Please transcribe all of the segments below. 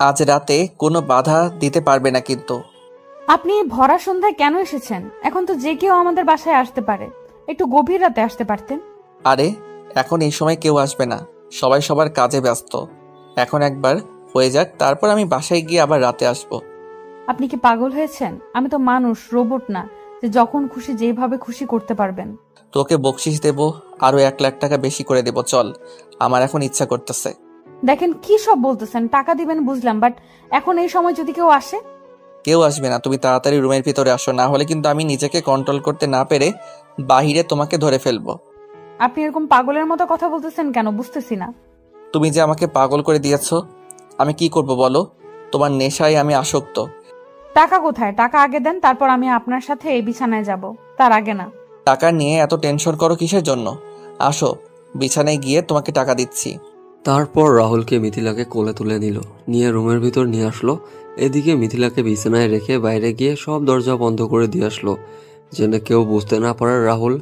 আজ রাতে কোনো বাধা দিতে পারবে না কিন্তু। আপনি ভরা সন্ধ্যায় কেন এসেছেন? এখন তো যে কেউ আমাদের বাসায় আসতে পারে, একটু গভীর রাতে আসতে পারতেন। আরে এখন এই সময় কেউ আসবে না, সবাই সবার কাজে ব্যস্ত। এখন একবার হয়ে যাক, তারপর আমি বাসায় গিয়ে আবার রাতে আসবো। আপনি কি পাগল হয়েছেন? আমি তো মানুষ, রোবট না যে যখন খুশি যেভাবে খুশি করতে পারবেন। তোকে বকশিস দেব, আরো 1 লাখ টাকা বেশি করে দেব, চল। আমার এখন ইচ্ছা করতেছে। দেখেন কি সব বলতেছেন, টাকা দিবেন বুঝলাম, বাট এখন এই সময় যদি কেউ আসে? কেউ আসবে না, তুমি তাড়াতাড়ি রুমের ভিতরে আসো, না হলে কিন্তু আমি নিজেকে কন্ট্রোল করতে না পেরে বাহিরে তোমাকে ধরে ফেলবো। আপনি এরকম পাগলের মতো কথা বলতেছেন কেন, বুঝতেছি না। তুমি যে আমাকে পাগল করে দিয়েছো, আমি কি করব বলো? তোমার নেশায় আমি আসক্ত। টাকা কোথায়? টাকা আগে দেন, তারপর আমি আপনার সাথে এই বিছানায় যাব, তার আগে না। টাকা নিয়ে এত টেনশন করো কিসের জন্য? আসো, বিছানায় গিয়ে তোমাকে টাকা দিচ্ছি। তারপর রাহুলকে মিথিলাকে কোলে তুলে নিল, নিয়ে রুমের ভিতর নিয়ে আসলো। এদিকে মিথিলাকে বিছানায় রেখে বাইরে গিয়ে সব দরজা বন্ধ করে দিয়ে আসলো, যেন কেউ বুঝতে না পারে। রাহুল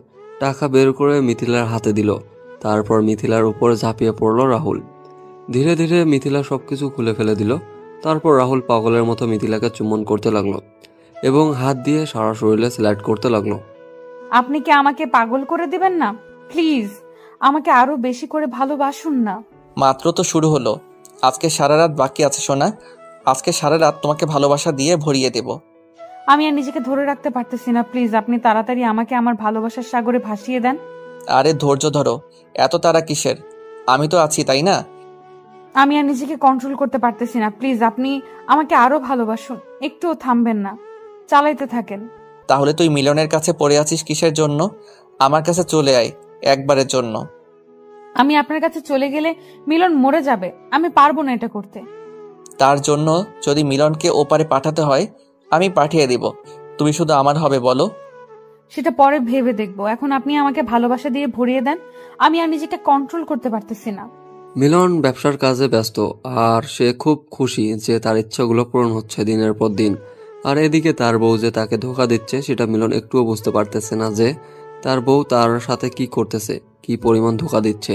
টাকা বের করে মিথিলার হাতে দিল। তারপর মিথিলার উপরে ঝাঁপিয়ে পড়লো রাহুল। ধীরে ধীরে মিথিলা সবকিছু খুলে ফেলে দিল। তারপর রাহুল পাগলের মতো মিথিলাকে চুম্বন করতে লাগলো এবং হাত দিয়ে সারা শরীরে স্লাইড করতে লাগলো। আপনি কি আমাকে পাগল করে দিবেন না? প্লিজ আমাকে আরো বেশি করে ভালোবাসুন না। মাত্র তো শুরু হলো, আজকে সারা রাত বাকি আছে সোনা। আজকে সারা রাত তোমাকে ভালোবাসা দিয়ে ভরিয়ে দেব। আমি আর নিজেকে ধরে রাখতে পারতেছি না, প্লিজ আপনি তাড়াতাড়ি আমাকে আমার ভালোবাসার সাগরে ভাসিয়ে দেন। আরে ধৈর্য ধরো, এত তাড়া কিসের? আমি তো আছি, তাই না? আমি আর নিজেকে কন্ট্রোল করতে পারতেছি না, প্লিজ আপনি আমাকে আরো ভালোবাসুন, একটুও থামবেন না, চালাইতে থাকেন। তাহলে তুই মিলনের কাছে পড়ে আছিস কিসের জন্য? আমার কাছে চলে আয় একবারের জন্য। আমি আপনার কাছে চলে গেলে মিলন মরে যাবে, আমি পারবো না এটা করতে। তার জন্য যদি মিলনকে ওপারে পাঠাতে হয় আমি পাঠিয়ে দিব, তুমি শুধু আমার হবে বলো। সেটা পরে ভেবে দেখবো, এখন আপনি আমাকে ভালোবাসা দিয়ে ভরিয়ে দেন, আমি আর নিজেকে কন্ট্রোল করতে পারতেছি না। মিলন ব্যবসার কাজে ব্যস্ত, আর সে খুব খুশি যে তার ইচ্ছাগুলো পূরণ হচ্ছে দিনের পর দিন। আর এদিকে তার বউ যে তাকে ধোকা দিচ্ছে সেটা মিলন একটুও বুঝতে পারতেছে না, যে তার বউ তার সাথে কি করতেছে, কি পরিমাণ ধোকা দিচ্ছে।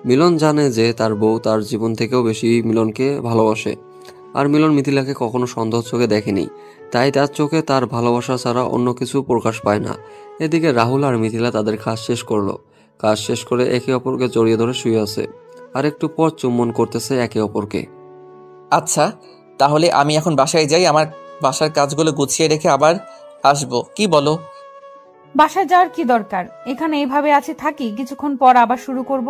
মিলন জানে যে তার বউ তার জীবন থেকেও বেশি মিলনকে ভালোবাসে, আর মিলন মিথিলাকে কখনো সন্দেহ চোখে দেখেনি, তাই তার চোখে তার ভালোবাসা ছাড়া অন্য কিছু প্রকাশ পায় না। এদিকে রাহুল আর মিথিলা তাদের কাজ শেষ করলো। কাজ শেষ করে একে অপরকে জড়িয়ে ধরে শুয়ে আছে, আর একটু পর চুম্বন করতেছে একে অপরকে। আচ্ছা, তাহলে আমি এখন বাসায় যাই, আমার বাসার কাজগুলো গুছিয়ে রেখে আবার আসবো, কি বলো? বাসায় যাওয়ার কি দরকার, এখানে এইভাবে আছে থাকি, কিছুক্ষণ পর আবার শুরু করব।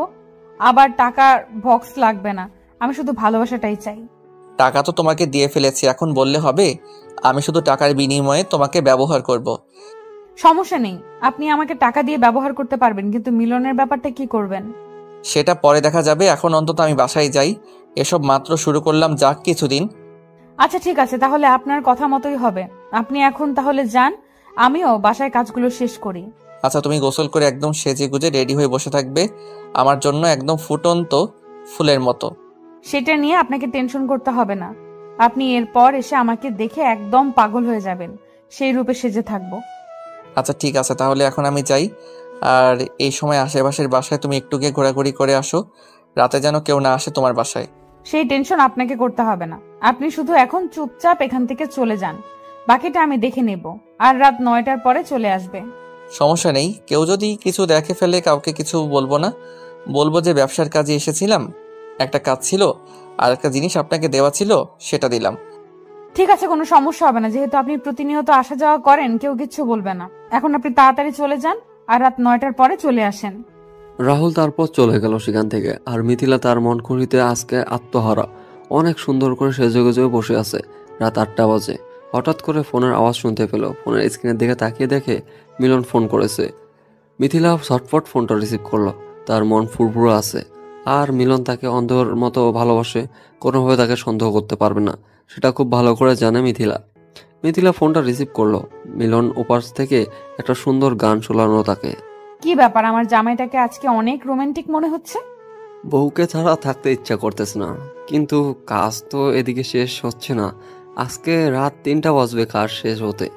আবার টাকার বক্স লাগবে না, আমি শুধু ভালোবাসাটাই চাই। টাকা তো তোমাকে দিয়ে ফেলেছি, এখন বললে হবে? আমি শুধু টাকার বিনিময়ে তোমাকে ব্যবহার করব। সমস্যা নেই, আপনি আমাকে টাকা দিয়ে ব্যবহার করতে পারবেন, কিন্তু মিলনের ব্যাপারটা কি করবেন? সেটা পরে দেখা যাবে, এখন অন্তত আমি বাসায় যাই। এসব মাত্র শুরু করলাম, যাক কিছুদিন। আচ্ছা ঠিক আছে, তাহলে আপনার কথা মতোই হবে। আপনি এখন তাহলে যান, আমিও বাসায় কাজগুলো শেষ করি। আচ্ছা, তুমি গোসল করে একদম সেজে গুজে রেডি হয়ে বসে থাকবে আমার জন্য, একদম ফুটন্ত ফুলের মতো। সেটা নিয়ে আপনাকে টেনশন করতে হবে না, আপনি এরপর এসে আমাকে দেখে একদম পাগল হয়ে যাবেন, সেই রূপে সেজে থাকবো। আচ্ছা ঠিক আছে, তাহলে এখন আমি যাই। আর এই সময় আশেপাশের বাসায় তুমি একটু গিয়ে ঘোরাঘুরি করে আসো, রাতে যেন কেউ না আসে তোমার বাসায়। সেই টেনশন আপনাকে করতে হবে না, আপনি শুধু এখন চুপচাপ এখান থেকে চলে যান, বাকিটা আমি দেখে নেব। আর রাত 9টার পরে চলে আসবে। সমস্যা নেই, কেউ যদি কিছু দেখে ফেলে কাউকে কিছু বলবো না, বলবো যে ব্যবসার কাজে এসেছিলাম, একটা কাজ ছিল, আর একটা জিনিস আপনাকে দেওয়া ছিল, সেটা দিলাম। ঠিক আছে, কোনো সমস্যা হবে না, যেহেতু আপনি প্রতিনিয়ত আসা যাওয়া করেন, কেউ কিচ্ছু বলবে না। এখন আপনি তাড়াতাড়ি চলে যান, আর রাত 9টার পরে চলে আসেন। রাহুল তারপর চলে গেল সেখান থেকে, আর মিথিলা তার মন খুঁড়িতে আজকে আত্মহারা, অনেক সুন্দর করে সেজে গুজে বসে আছে। রাত 8টা বাজে। হঠাৎ করে ফোনের আওয়াজ শুনতে পেল, ফোনের স্ক্রিনের দিকে তাকিয়ে দেখে মিলন ফোন করেছে। মিথিলা ঝটফট ফোনটা রিসিভ করলো। তার মন ফুরফুরে আছে, আর মিলন তাকে অন্ধের মতো ভালোবাসে, কোনোভাবে তাকে সন্দেহ করতে পারবে না, সেটা খুব ভালো করে জানে মিথিলা। মিথিলা ফোনটা রিসিভ করলো। মিলন ওপাশ থেকে একটা সুন্দর গান শোনালো তাকে। কি ব্যাপার, আমার জামাইটাকে আজকে অনেক রোমান্টিক মনে হচ্ছে। বউকে ছাড়া থাকতে ইচ্ছা করতেছে না, কিন্তু কাজ তো এদিকে শেষ হচ্ছে না। আজকে রাত 3টা বাজবে কাজ শেষ হতে।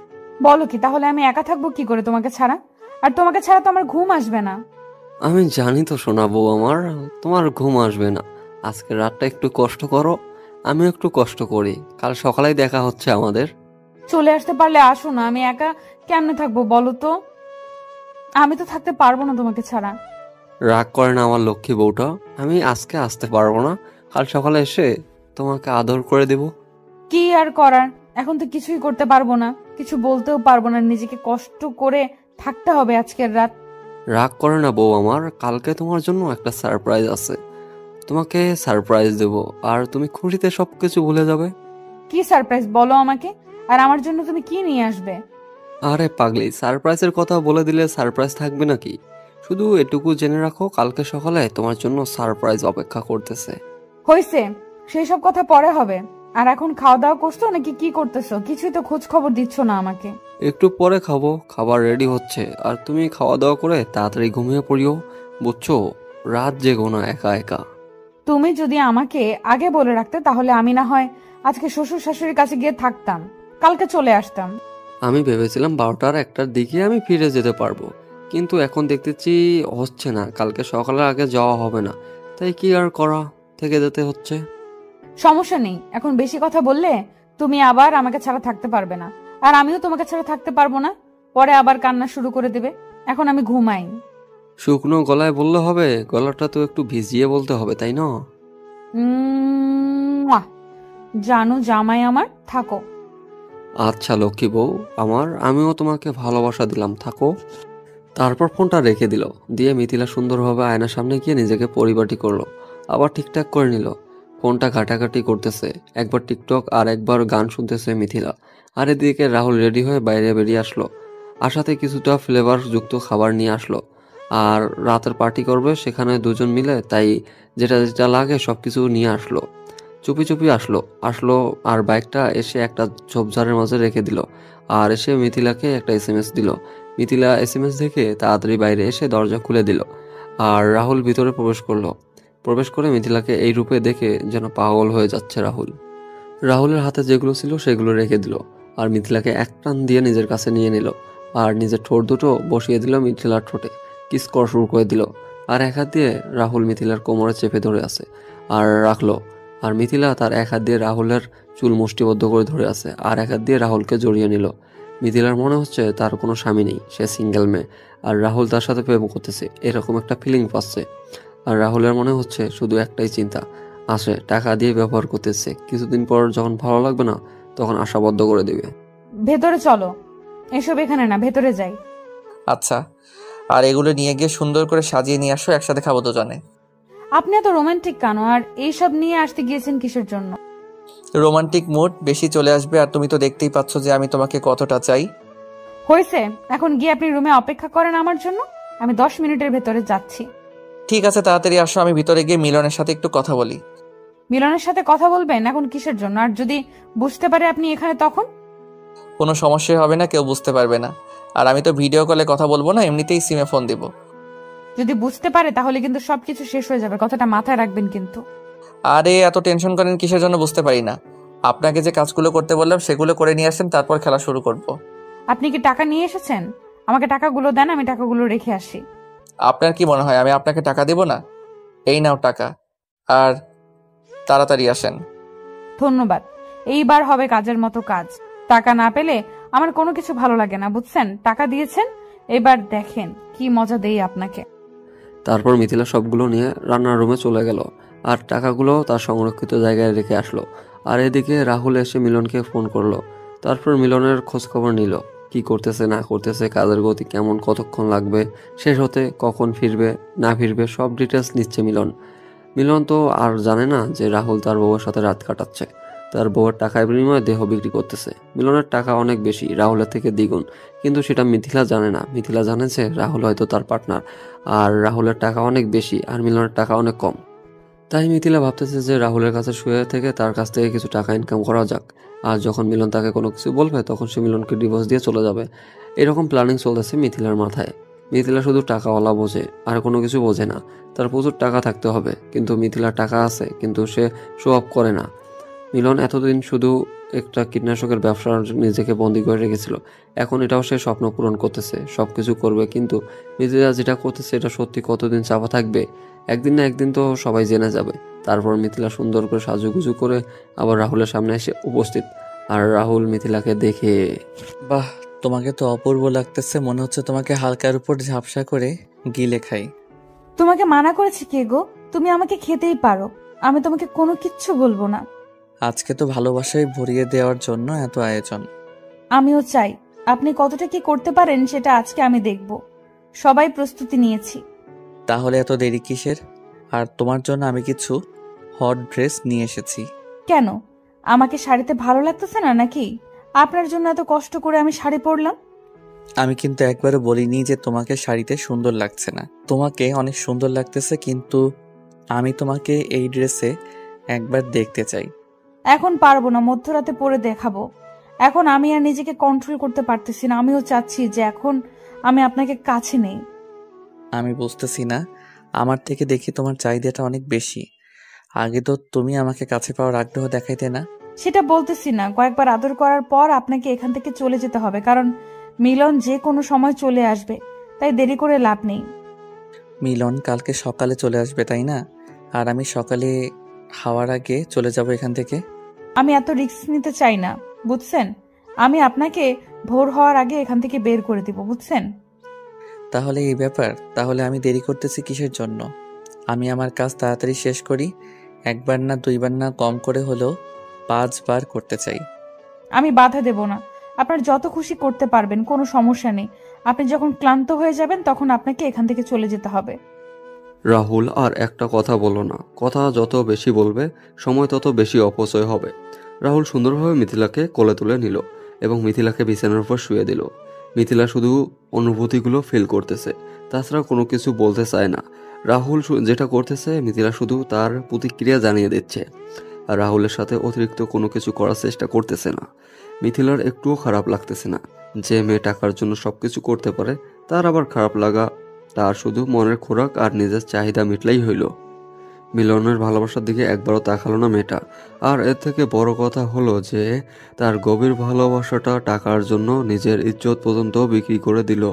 বলো কি, তাহলে আমি একা থাকবো কি করে তোমাকে ছাড়া? আর তোমাকে ছাড়া তো আমার ঘুম আসবে না। আমি জানি তো শোনা বউ আমার, তোমার ঘুম আসবে না। আজকে রাতটা একটু কষ্ট করো, আমি একটু কষ্ট করি, কাল সকালেই দেখা হচ্ছে আমাদের। চলে আসতে পারলে আসো না, আমি একা কেমনে থাকবো বলো তো? আমি তো থাকতে পারবো না তোমাকে ছাড়া। রাগ করে না আমার লক্ষ্মী বউটা, আমি আজকে আসতে পারবো না, কাল সকালে এসে তোমাকে আদর করে দেব। কি আর করার, এখন তো কিছুই করতে পারবো না, কিছু বলতেও পারবো না, নিজেকে কষ্ট করে থাকতে হবে আজকের রাত। রাগ করে না বউ আমার, কালকে তোমার জন্য একটা সারপ্রাইজ আছে, তোমাকে সারপ্রাইজ দেব, আর তুমি খুশিতে সবকিছু ভুলে যাবে। কি সারপ্রাইজ বলো আমাকে, আর আমার জন্য তুমি কি নিয়ে আসবে? আরে পাগলি, সারপ্রাইজের কথা বলে দিলে সারপ্রাইজ থাকবে নাকি? শুধু এটুকু জেনে রাখো, কালকে সকালে তোমার জন্য সারপ্রাইজ অপেক্ষা করতেছে। হয়েছে, সেই সব কথা পরে হবে। আর এখন খাওয়া দাওয়া করছো নাকি কি করতেছো? কিছুই তো খোঁজ খবর দিচ্ছ না আমাকে। একটু পরে খাবো, খাবার রেডি হচ্ছে, আর তুমি খাওয়া দাওয়া করে তাড়াতাড়ি ঘুমিয়ে পড়িও, বুঝছো? রাত জেগো না একা একা। তুমি যদি আমাকে আগে বলে রাখতে তাহলে আমি না হয় আজকে শ্বশুর শাশুড়ির কাছে গিয়ে থাকতাম, কালকে চলে আসতাম। আমি ভেবেছিলাম 12টার 1টার দিকে আমি ফিরে যেতে পারবো, কিন্তু এখন দেখতেছি হচ্ছে না, কালকে সকালের আগে যাওয়া হবে না, তাই কি আর করা, থেকে যেতে হচ্ছে। সমস্যা নেই, এখন বেশি কথা বললে তুমি আবার আমাকে ছাড়া থাকতে পারবে না, আর আমিও তোমাকে ছাড়া থাকতে পারবো না, পরে আবার কান্না শুরু করে দেবে। এখন আমি ঘুমাই। শুকনো গলায় বললে হবে? গলাটা তো একটু ভিজিয়ে বলতে হবে, তাই না? মুয়া। জানো জামাই আমার, থাকো। আচ্ছা লক্ষ্মী বউ আমার, আমিও তোমাকে ভালোবাসা দিলাম, থাকো। তারপর ফোনটা রেখে দিল, দিয়ে মিথিলা সুন্দরভাবে আয়নার সামনে গিয়ে নিজেকে পরিপাটি করলো, আবার ঠিকঠাক করে নিল। ফোনটা ঘাটাঘাটি করতেছে, একবার টিকটক আর একবার গান শুনতেছে মিথিলা। আর এদিকে রাহুল রেডি হয়ে বাইরে বেরিয়ে আসলো, আসাতে কিছুটা ফ্লেভার যুক্ত খাবার নিয়ে আসলো। আর রাতের পার্টি করবে সেখানে দুজন মিলে, তাই যেটা যেটা লাগে সবকিছু নিয়ে আসলো। চুপি চুপি আসলো আসলো আর বাইকটা এসে একটা ঝোপঝাড়ের মাঝে রেখে দিল। আর এসে মিথিলাকে একটা এসএমএস দিল। মিথিলা এসএমএস দেখে তাড়াতাড়ি বাইরে এসে দরজা খুলে দিল। আর রাহুল ভিতরে প্রবেশ করলো। প্রবেশ করে মিথিলাকে এই রূপে দেখে যেন পাগল হয়ে যাচ্ছে রাহুল। রাহুলের হাতে যেগুলো ছিল সেগুলো রেখে দিল, আর মিথিলাকে এক টান দিয়ে নিজের কাছে নিয়ে নিল। আর নিজের ঠোঁট দুটো বসিয়ে দিল মিথিলার ঠোঁটে, কিস করা শুরু করে দিল। আর এক হাত দিয়ে রাহুল মিথিলার কোমরে চেপে ধরে আছে আর রাখলো। আর মিথিলা তার এক হাত দিয়ে রাহুলের চুল মুষ্টিবদ্ধ করে ধরে আছে, আর এক হাত দিয়ে রাহুলকে জড়িয়ে নিল। মিথিলার মনে হচ্ছে তার কোনো স্বামী নেই, সে সিঙ্গেল মেয়ে, আর রাহুল তার সাথে প্রেম করতেছে, এরকম একটা ফিলিং পাচ্ছে। আর রাহুলের মনে হচ্ছে শুধু একটাই চিন্তা, আসে টাকা দিয়ে ব্যবহার করতেছে, কিছুদিন পর যখন ভালো লাগবে না তখন আশাবদ্ধ করে দেবে। ভেতরে চলো, এসব এখানে না, ভেতরে যাই। আচ্ছা, আর এগুলো নিয়ে গিয়ে সুন্দর করে সাজিয়ে নিয়ে আসো, একসাথে খাবো দুজনে। আপনি এত রোমান্টিক কেন, আর এইসব নিয়ে আসতে গিয়েছেন কিসের জন্য? রোমান্টিক মুড বেশি চলে আসবে, আর তুমি তো দেখতেই পাচ্ছ যে আমি তোমাকে কতটা চাই। হয়েছে, এখন গিয়ে আপনি রুমে অপেক্ষা করেন আমার জন্য, আমি 10 মিনিটের ভেতরে যাচ্ছি। ঠিক আছে, তাড়াতাড়ি আসো, আমি ভিতরে গিয়ে মিলনের সাথে একটু কথা বলি। মিলনের সাথে কথা বলবেন এখন কিসের জন্য? আর যদি বুঝতে পারে আপনি এখানে, তখন? কোনো সমস্যা হবে না, কেউ বুঝতে পারবে না। আর আমি তো ভিডিও কলে কথা বলবো না, এমনিতেই সিমে ফোন দিব। যদি বুঝতে পারে তাহলে কিন্তু সবকিছু শেষ হয়ে যাবে, কথাটা মাথায় রাখবেন কিন্তু। আরে এত টেনশন করেন কিসের জন্য বুঝতে পারি না। আপনাকে যে কাজগুলো করতে বললাম সেগুলো করে নিয়ে আসেন, তারপর খেলা শুরু করব। আপনি কি টাকা নিয়ে এসেছেন? আমাকে টাকাগুলো দেন, আমি টাকাগুলো রেখে আসি। আপনার কি মনে হয় আমি আপনাকে টাকা দেব না? এই নাও টাকা, আর তাড়াতাড়ি আসেন। ধন্যবাদ, এইবার হবে কাজের মতো কাজ। টাকা না পেলে আমার কোনো কিছু ভালো লাগে না, বুঝছেন? টাকা দিয়েছেন, এবার দেখেন কি মজা দেই আপনাকে। তারপর মিথিলা সবগুলো নিয়ে রান্নার রুমে চলে গেল, আর টাকাগুলো তার সংরক্ষিত জায়গায় রেখে আসলো। আর এদিকে রাহুল এসে মিলনকে ফোন করলো। তারপর মিলনের খোঁজখবর নিল, কি করতেছে না করতেছে, কাজের গতি কেমন, কতক্ষণ লাগবে শেষ হতে, কখন ফিরবে না ফিরবে, সব ডিটেলস নিচ্ছে মিলন। মিলন তো আর জানে না যে রাহুল তার বউয়ের সাথে রাত কাটাচ্ছে, তার বউয়ের টাকার বিনিময়ে দেহ বিক্রি করতেছে। মিলনের টাকা অনেক বেশি, রাহুলের থেকে দ্বিগুণ, কিন্তু সেটা মিথিলা জানে না। মিথিলা জানে যে রাহুল হয়তো তার পার্টনার, আর রাহুলের টাকা অনেক বেশি আর মিলনের টাকা অনেক কম। তাই মিথিলা ভাবতেছে যে রাহুলের কাছে শুয়ে থেকে তার কাছ থেকে কিছু টাকা ইনকাম করা যাক, আর যখন মিলন তাকে কোনো কিছু বলবে তখন সে মিলনকে ডিভোর্স দিয়ে চলে যাবে। এরকম প্ল্যানিং চলতেছে মিথিলার মাথায়। মিথিলা শুধু টাকাওয়ালা বোঝে, আর কোনো কিছু বোঝে না। তার প্রচুর টাকা থাকতে হবে, কিন্তু মিথিলার টাকা আছে কিন্তু সে শো অফ করে না। মিলন এতদিন শুধু একটা কীটনাশকের ব্যবসার জন্য নিজেকে বন্দি করে রেখেছিল, এখন এটাও সে স্বপ্ন পূরণ করতেছে, সবকিছু করবে, কিন্তু মিথিলা যেটা করতেছে এটা সত্যি কতদিন চাপা থাকবে? একদিন না একদিন তো সবাই জেনে যাবে, তারপর মিথিলা সুন্দর করে সাজুগুজু করে আবার রাহুলের সামনে এসে উপস্থিত। আর রাহুল মিথিলাকে দেখে, বাহ, তোমাকে তো অপূর্ব লাগতেছে, মনে হচ্ছে তোমাকে হালকার উপর ঝাপসা করে গিলে খাই। তোমাকে মানা করেছে কে গো? তুমি আমাকে খেতেই পারো, আমি তোমাকে কোনো কিচ্ছু বলবো না। আজকে তো ভালোবাসায় ভরিয়ে দেওয়ার জন্য এত আয়োজন। আমিও চাই আপনি কতটা কি করতে পারেন সেটা আজকে আমি দেখব। সবাই প্রস্তুতি নিয়েছি। তাহলে এত দেরি কিসের? আর তোমার জন্য আমি কিছু হট ড্রেস নিয়ে এসেছি। কেন, আমাকে শাড়িতে ভালো লাগতেছে না নাকি? আপনার জন্য এত কষ্ট করে আমি শাড়ি পরলাম। আমি কিন্তু একবারও বলিনি যে তোমাকে শাড়িতে সুন্দর লাগছে না। তোমাকে অনেক সুন্দর লাগতেছে, কিন্তু আমি তোমাকে এই ড্রেসে একবার দেখতে চাই। এখন পারবো না, মধ্যরাতে পরে দেখাবো। এখন আমি আর নিজেকে কন্ট্রোল করতে পারতেছি না। আমিও চাচ্ছি যে এখন আমি আপনাকে কাছে নেই। আমি বুঝতেছি না, আমার থেকে দেখি তোমার চাহিদাটা অনেক বেশি। আগে তো তুমি আমাকে কাছে পাওয়ার আগ্রহ দেখাইতে না। সেটা বলতেছি না, কয়েকবার আদর করার পর আপনাকে এখান থেকে চলে যেতে হবে, কারণ মিলন যে কোনো সময় চলে আসবে, তাই দেরি করে লাভ নেই। মিলন কালকে সকালে চলে আসবে, তাই না? আর আমি সকালে হাওয়ার আগে চলে যাব এখান থেকে। আমি এত রিস্ক নিতে চাই না, বুঝছেন? আমি আপনাকে ভোর হওয়ার আগে এখান থেকে বের করে দিব, বুঝছেন? তাহলে এই ব্যাপার, তাহলে আমি দেরি করতেছি কিসের জন্য? আমি আমার কাজ তাড়াতাড়ি শেষ করি। একবার না দুইবার না, কম করে হলেও 5 বার করতে চাই। আমি বাধা দেব না, আপনার যত খুশি করতে পারবেন, কোনো সমস্যা নেই। আপনি যখন ক্লান্ত হয়ে যাবেন তখন আপনাকে এখান থেকে চলে যেতে হবে। রাহুল আর একটা কথা বলল না। কথা যত বেশি বলবে সময় তত বেশি অপচয় হবে। রাহুল সুন্দরভাবে মিথিলাকে কোলে তুলে নিল এবং মিথিলাকে বিছানার উপর শুয়ে দিল। মিথিলা শুধু অনুভূতিগুলো ফিল করতেছে, তাছাড়া কোনো কিছু বলতে চায় না। রাহুল যেটা করতেছে মিথিলা শুধু তার প্রতিক্রিয়া জানিয়ে দিচ্ছে, আর রাহুলের সাথে অতিরিক্ত কোনো কিছু করার চেষ্টা করতেছে না। মিথিলার একটুও খারাপ লাগতেছে না। যে মেয়ে টাকার জন্য সবকিছু করতে পারে তার আবার খারাপ লাগা? তার শুধু মনের খোরাক আর নিজের চাহিদা মিটলেই হইল। মিলনের ভালোবাসার দিকে একবারও তাকালো না মেয়েটা। আর এর থেকে বড় কথা হলো যে তার গভীর ভালোবাসাটা টাকার জন্য নিজের ইজ্জত পর্যন্ত বিক্রি করে দিল,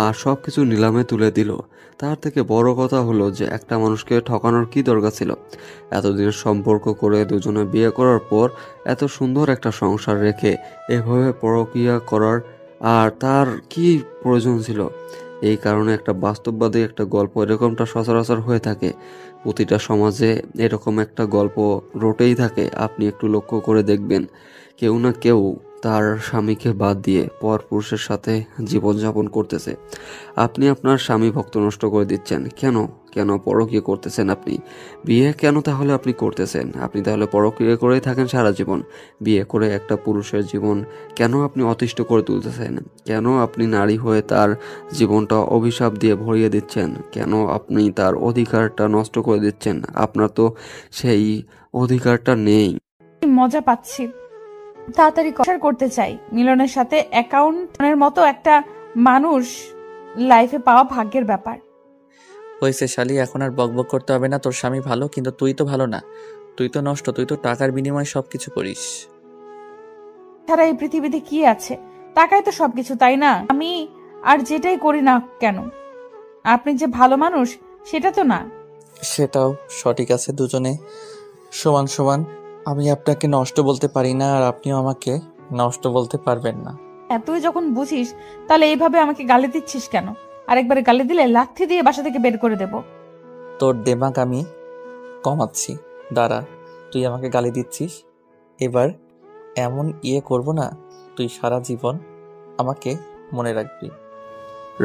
আর সব কিছু নিলামে তুলে দিল। তার থেকে বড় কথা হলো যে একটা মানুষকে ঠকানোর কি দরকার ছিল? এতদিনের সম্পর্ক করে দুজনে বিয়ে করার পর এত সুন্দর একটা সংসার রেখে এভাবে পরকীয়া করার আর তার কি প্রয়োজন ছিল? এই কারণে একটা বাস্তববাদী একটা গল্প এরকমটা সচরাচর হয়ে থাকে। প্রতিটা সমাজে এরকম একটা গল্প রটেই থাকে। আপনি একটু লক্ষ্য করে দেখবেন, কেউ না কেউ তার স্বামীকে বাদ দিয়ে পর পুরুষের সাথে জীবনযাপন করতেছে। আপনি আপনার স্বামী ভক্ত নষ্ট করে দিচ্ছেন কেন? কেন পরকীয়া করতেছেন আপনি? বিয়ে কেন তাহলে আপনি করতেছেন? আপনি তাহলে পরকীয়া করেই থাকেন সারা জীবন। বিয়ে করে একটা পুরুষের জীবন কেন আপনি অতিষ্ঠ করে তুলতেছেন? কেন আপনি নারী হয়ে তার জীবনটা অভিশাপ দিয়ে ভরিয়ে দিচ্ছেন? কেন আপনি তার অধিকারটা নষ্ট করে দিচ্ছেন? আপনার তো সেই অধিকারটা নেই। মজা পাচ্ছি, তাড়াতাড়ি সংসার করতে চাই মিলনের সাথে। অ্যাকাউন্টের মতো একটা মানুষ লাইফে পাওয়া ভাগ্যের ব্যাপার। হয়েছে শালি, এখন আর বকবক করতে হবে না। তোর স্বামী ভালো, কিন্তু তুই তো ভালো না। তুই তো নষ্ট, তুই তো টাকার বিনিময়ে সবকিছু করিস। ছাড়া এই পৃথিবীতে কি আছে? টাকাই তো সবকিছু, তাই না? আমি আর যেটাই করি না কেন, আপনি যে ভালো মানুষ সেটা তো না। সেটাও সঠিক আছে, দুজনে সমান সমান। আমি আপনাকে নষ্ট বলতে পারি না, আর আপনিও আমাকে নষ্ট বলতে পারবেন না। তুই যখন বুঝিস তাহলে এইভাবে আমাকে গালি দিচ্ছিস কেন? আরেকবার গালি দিলে লাথি দিয়ে বাসা থেকে বের করে দেব। তোর দেমাগ আমি কমাচ্ছি, দাঁড়া। তুই আমাকে গালি দিচ্ছিস, এবার এমন করব না, তুই সারা জীবন আমাকে মনে রাখবি।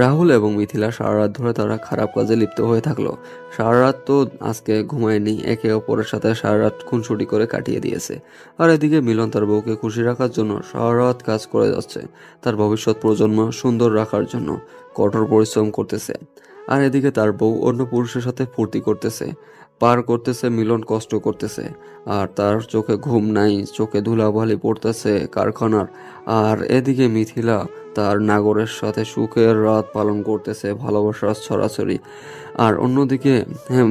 রাহুল এবং মিথিলা সারা রাত ধরে তারা খারাপ কাজে লিপ্ত হয়ে থাকলো। সারা রাত তো আজকে ঘুমায়নি, একে অপরের সাথে সারা রাত খুনসুটি করে কাটিয়ে দিয়েছে। আর এদিকে মিলন তার বউকে খুশি রাখার জন্য সারা রাত কাজ করে যাচ্ছে, তার ভবিষ্যৎ প্রজন্ম সুন্দর রাখার জন্য কঠোর পরিশ্রম করতেছে। আর এদিকে তার বউ অন্য পুরুষের সাথে ফুর্তি করতেছে, পার করতেছে, মিলন কষ্ট করতেছে। আর তার চোখে ঘুম নাই, চোখে ধুলাবালি পড়তেছে কারখানার। আর এদিকে মিথিলা তার নাগরের সাথে সুখের রাত পালন করতেছে, ভালোবাসার ছড়াছড়ি। আর অন্যদিকে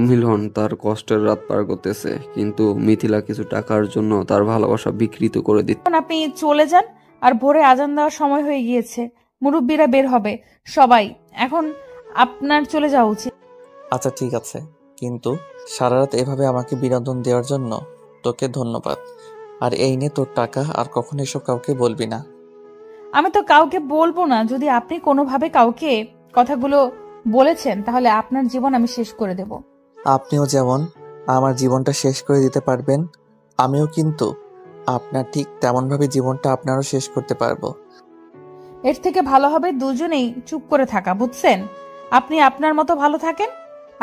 মিলন তার কষ্টের রাত পার করতেছে, কিন্তু মিথিলা কিছু টাকার জন্য তার ভালোবাসা বিকৃত করে দিচ্ছে। এখন আপনি চলে যান, আর ভোরে আজান দেওয়ার সময় হয়ে গিয়েছে, মুরব্বীরা বের হবে সবাই। এখন আপনার চলে যাওয়া উচিত। আচ্ছা ঠিক আছে, কিন্তু সারা রাত এভাবে আমাকে বিনোদন দেওয়ার জন্য তোকে ধন্যবাদ। আর এই নে তোর টাকা, আর কখনো এসব কাউকে বলবি না। আমি তো কাউকে বলবো না। যদি আপনি কোনোভাবে কাউকে কথাগুলো বলেছেন তাহলে আপনার জীবন আমি শেষ করে দেব। আপনিও যেমন আমার জীবনটা শেষ করে দিতে পারবেন, আমিও কিন্তু আপনার ঠিক তেমনভাবে জীবনটা আপনারও শেষ করতে পারবো। এর থেকে ভালো হবে দুজনেই চুপ করে থাকা, বুঝছেন? আপনি আপনার মতো ভালো থাকেন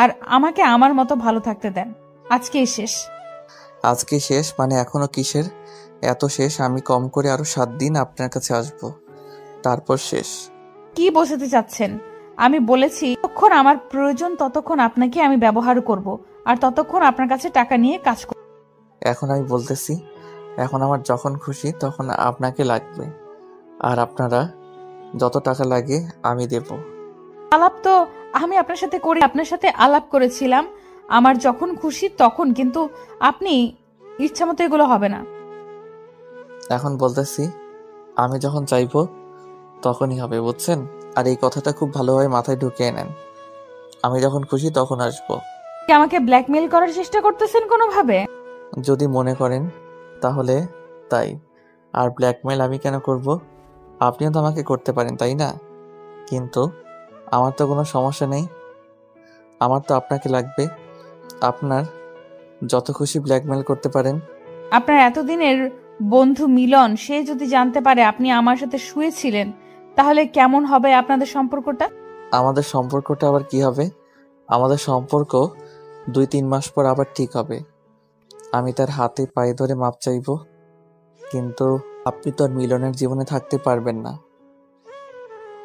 আর আমাকে আমার মতো ভালো থাকতে দেন। আজকেই শেষ। আজকে শেষ মানে এখনো কিসের এত শেষ? আমি কম করে আরো 7 দিন আপনার কাছে আসবো, তারপর শেষ। কি বোঝাতে চাচ্ছেন? আমি বলেছি যতক্ষণ আমার প্রয়োজন ততক্ষণ আপনাকে আমি ব্যবহার করব, আর ততক্ষণ আপনার কাছে টাকা নিয়ে কাজ করব। এখন আমি বলতেছি, এখন আমার যখন খুশি তখন আপনাকে লাগবে, আর আপনারা যত টাকা লাগে আমি দেব। আলাপ তো আমি আপনার সাথে করি, আপনার সাথে আলাপ করেছিলাম আমার যখন খুশি তখন, কিন্তু আপনি ইচ্ছা মতো এগুলো হবে না। এখন বলতেছি, আমি যখন চাইবো তখনই হবে, বুঝছেন? আর এই কথাটা খুব ভালোভাবে মাথায় ঢুকিয়ে নেন। আমি যখন খুশি তখন আসবো। কি আমাকে ব্ল্যাকমেইল করার চেষ্টা করতেছেন কোনোভাবে? যদি মনে করেন তাহলে তাই। আর ব্ল্যাকমেল আমি কেন করব? আপনিও তো আমাকে করতে পারেন, তাই না? কিন্তু আমার তো কোনো সমস্যা নেই, আমার তো আপনাকে লাগবে। আপনার যত খুশি ব্ল্যাকমেল করতে পারেন। আপনার এতদিনের বন্ধু মিলন, সে যদি জানতে পারে আপনি আমার সাথে শুয়েছিলেন তাহলে কেমন হবে আপনাদের সম্পর্কটা? আমাদের সম্পর্কটা আবার কি হবে? আমাদের সম্পর্ক 2-3 মাস পর আবার ঠিক হবে। আমি তার হাতে পায়ে ধরে মাপ চাইব, কিন্তু আপনি তো আর মিলনের জীবনে থাকতে পারবেন না।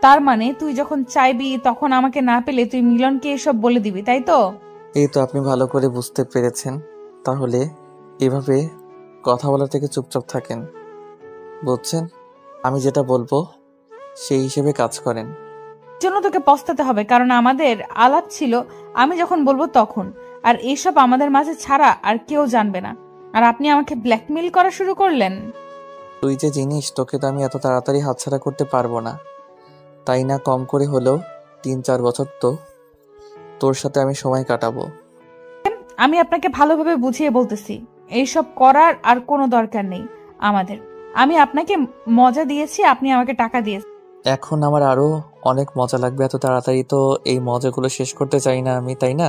তার মানে তুই যখন চাইবি তখন আমাকে না পেলে তুই মিলনকে এসব বলে দিবি, তাই তো? এই তো আপনি ভালো করে বুঝতে পেরেছেন। তাহলে এভাবে কথা বলা থেকে চুপচাপ থাকেন, বুঝছেন? আমি যেটা বলবো সেই হিসেবে কাজ করেন। জন্য তোকে পস্তাতে হবে, কারণ আমাদের আলাপ ছিল আমি যখন বলবো তখন, আর এইসব আমাদের মাঝে ছাড়া আর কেউ জানবে না। আর আপনি আমাকে ব্ল্যাকমেইল করা শুরু করলেন। তুই যে জিনিস, তোকে তো আমি এত তাড়াতাড়ি হাতছাড়া করতে পারবো না, তাই না? কম করে হলেও 3-4 বছর তো তোর সাথে আমি সময় কাটাবো। আমি আপনাকে ভালোভাবে বুঝিয়ে বলতেছি, এইসব করার আর কোনো দরকার নেই আমাদের। আমি আপনাকে মজা দিয়েছি, আপনি আমাকে টাকা দিয়েছেন। এখন আমার আরো অনেক মজা লাগবে, এত তাড়াতাড়ি তো এই মজাগুলো শেষ করতে চাই না আমি, তাই না?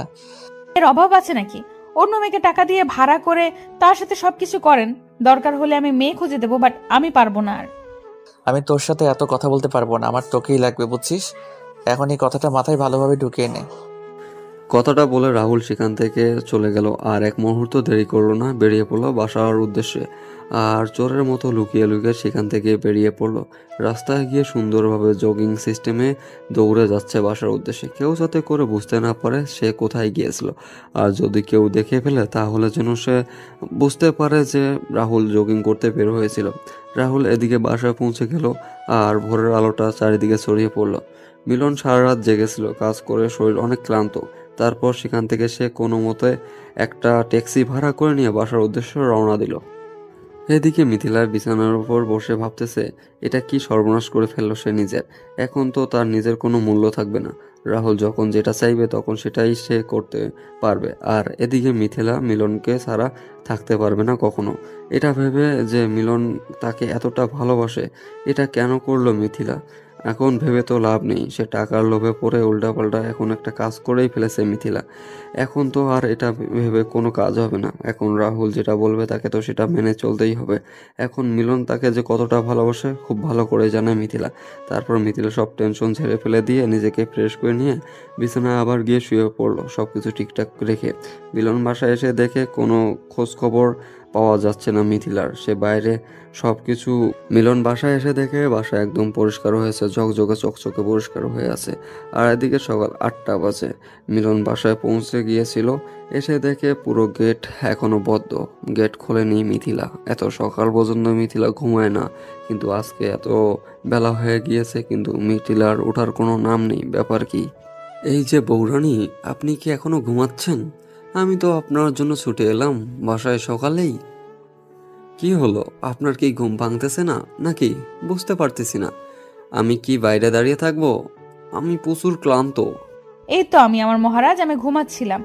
এর অভাব আছে নাকি? অন্য মেয়েকে টাকা দিয়ে ভাড়া করে তার সাথে সবকিছু করেন, দরকার হলে আমি মেয়ে খুঁজে দেবো, বাট আমি পারবো না আর। আমি তোর সাথে এত কথা বলতে পারবো না, আমার তোকেই লাগবে, বুঝছিস? এখন এই কথাটা মাথায় ভালোভাবে ঢুকিয়ে নে। কথাটা বলে রাহুল সেখান থেকে চলে গেল আর এক মুহূর্ত দেরি করলো না, বেরিয়ে পড়লো বাসার উদ্দেশ্যে। আর চোরের মতো লুকিয়ে লুকিয়ে সেখান থেকে বেরিয়ে পড়লো। রাস্তায় গিয়ে সুন্দরভাবে জগিং সিস্টেমে দৌড়ে যাচ্ছে বাসার উদ্দেশ্যে, কেউ যাতে করে বুঝতে না পারে সে কোথায় গিয়েছিল। আর যদি কেউ দেখে ফেলে তাহলে যেন সে বুঝতে পারে যে রাহুল জগিং করতে বের হয়েছিল। রাহুল এদিকে বাসায় পৌঁছে গেল আর ভোরের আলোটা চারিদিকে ছড়িয়ে পড়লো। মিলন সারা রাত জেগেছিল, কাজ করে শরীর অনেক ক্লান্ত। তারপর সেখান থেকে সে কোনো মতে একটা ট্যাক্সি ভাড়া করে নিয়ে বাসার উদ্দেশ্যে রওনা দিল। এদিকে মিথিলা বিছানার উপর বসে ভাবতেছে এটা কি সর্বনাশ করে ফেললো সে নিজের। এখন তো তার নিজের কোনো মূল্য থাকবে না। রাহুল যখন যেটা চাইবে তখন সেটাই সে করতে পারবে। আর এদিকে মিথিলা মিলনকে ছাড়া থাকতে পারবে না কখনো। এটা ভেবে যে মিলন তাকে এতটা ভালোবাসে, এটা কেন করলো মিথিলা? এখন ভেবে তো লাভ নেই, সে টাকার লোভে পড়ে উল্টাপাল্টা এখন একটা কাজ করেই ফেলেছে মিথিলা। এখন তো আর এটা ভেবে কোনো কাজ হবে না। এখন রাহুল যেটা বলবে তাকে তো সেটা মেনে চলতেই হবে। এখন মিলন তাকে যে কতটা ভালোবাসে খুব ভালো করে জানে মিথিলা। তারপর মিথিলা সব টেনশন ঝেড়ে ফেলে দিয়ে নিজেকে ফ্রেশ করে নিয়ে বিছানায় আবার গিয়ে শুয়ে পড়লো সবকিছু ঠিকঠাক রেখে। মিলন বাসায় এসে দেখে কোনো খোঁজ খবর পাওয়া যাচ্ছে না মিথিলার, সে বাইরে সবকিছু। মিলন বাসায় এসে দেখে বাসা একদম পরিষ্কার হয়েছে, ঝকঝকে চকচকে পরিষ্কার হয়ে আছে। আর এদিকে সকাল 8টা বাজে। মিলন বাসায় পৌঁছে গিয়েছিল, এসে দেখে পুরো গেট এখনো বদ্ধ, গেট খোলেনি মিথিলা। এত সকাল পর্যন্ত মিথিলা ঘুমায় না, কিন্তু আজকে এত বেলা হয়ে গিয়েছে কিন্তু মিথিলার ওঠার কোনো নাম নেই। ব্যাপার কি? এই যে বৌরানী, আপনি কি এখনো ঘুমাচ্ছেন? আমি তো আপনার জন্য ছুটে এলাম বাসায় সকালেই। কি হলো, আপনার কি ঘুম ভাঙতেছে না নাকি? বুঝতে পারতেছি না। আমি কি বাইরে দাঁড়িয়ে থাকবো? আমি প্রচুর ক্লান্ত। এই তো আমি আমার মহারাজ, আমি ঘুমাচ্ছিলাম।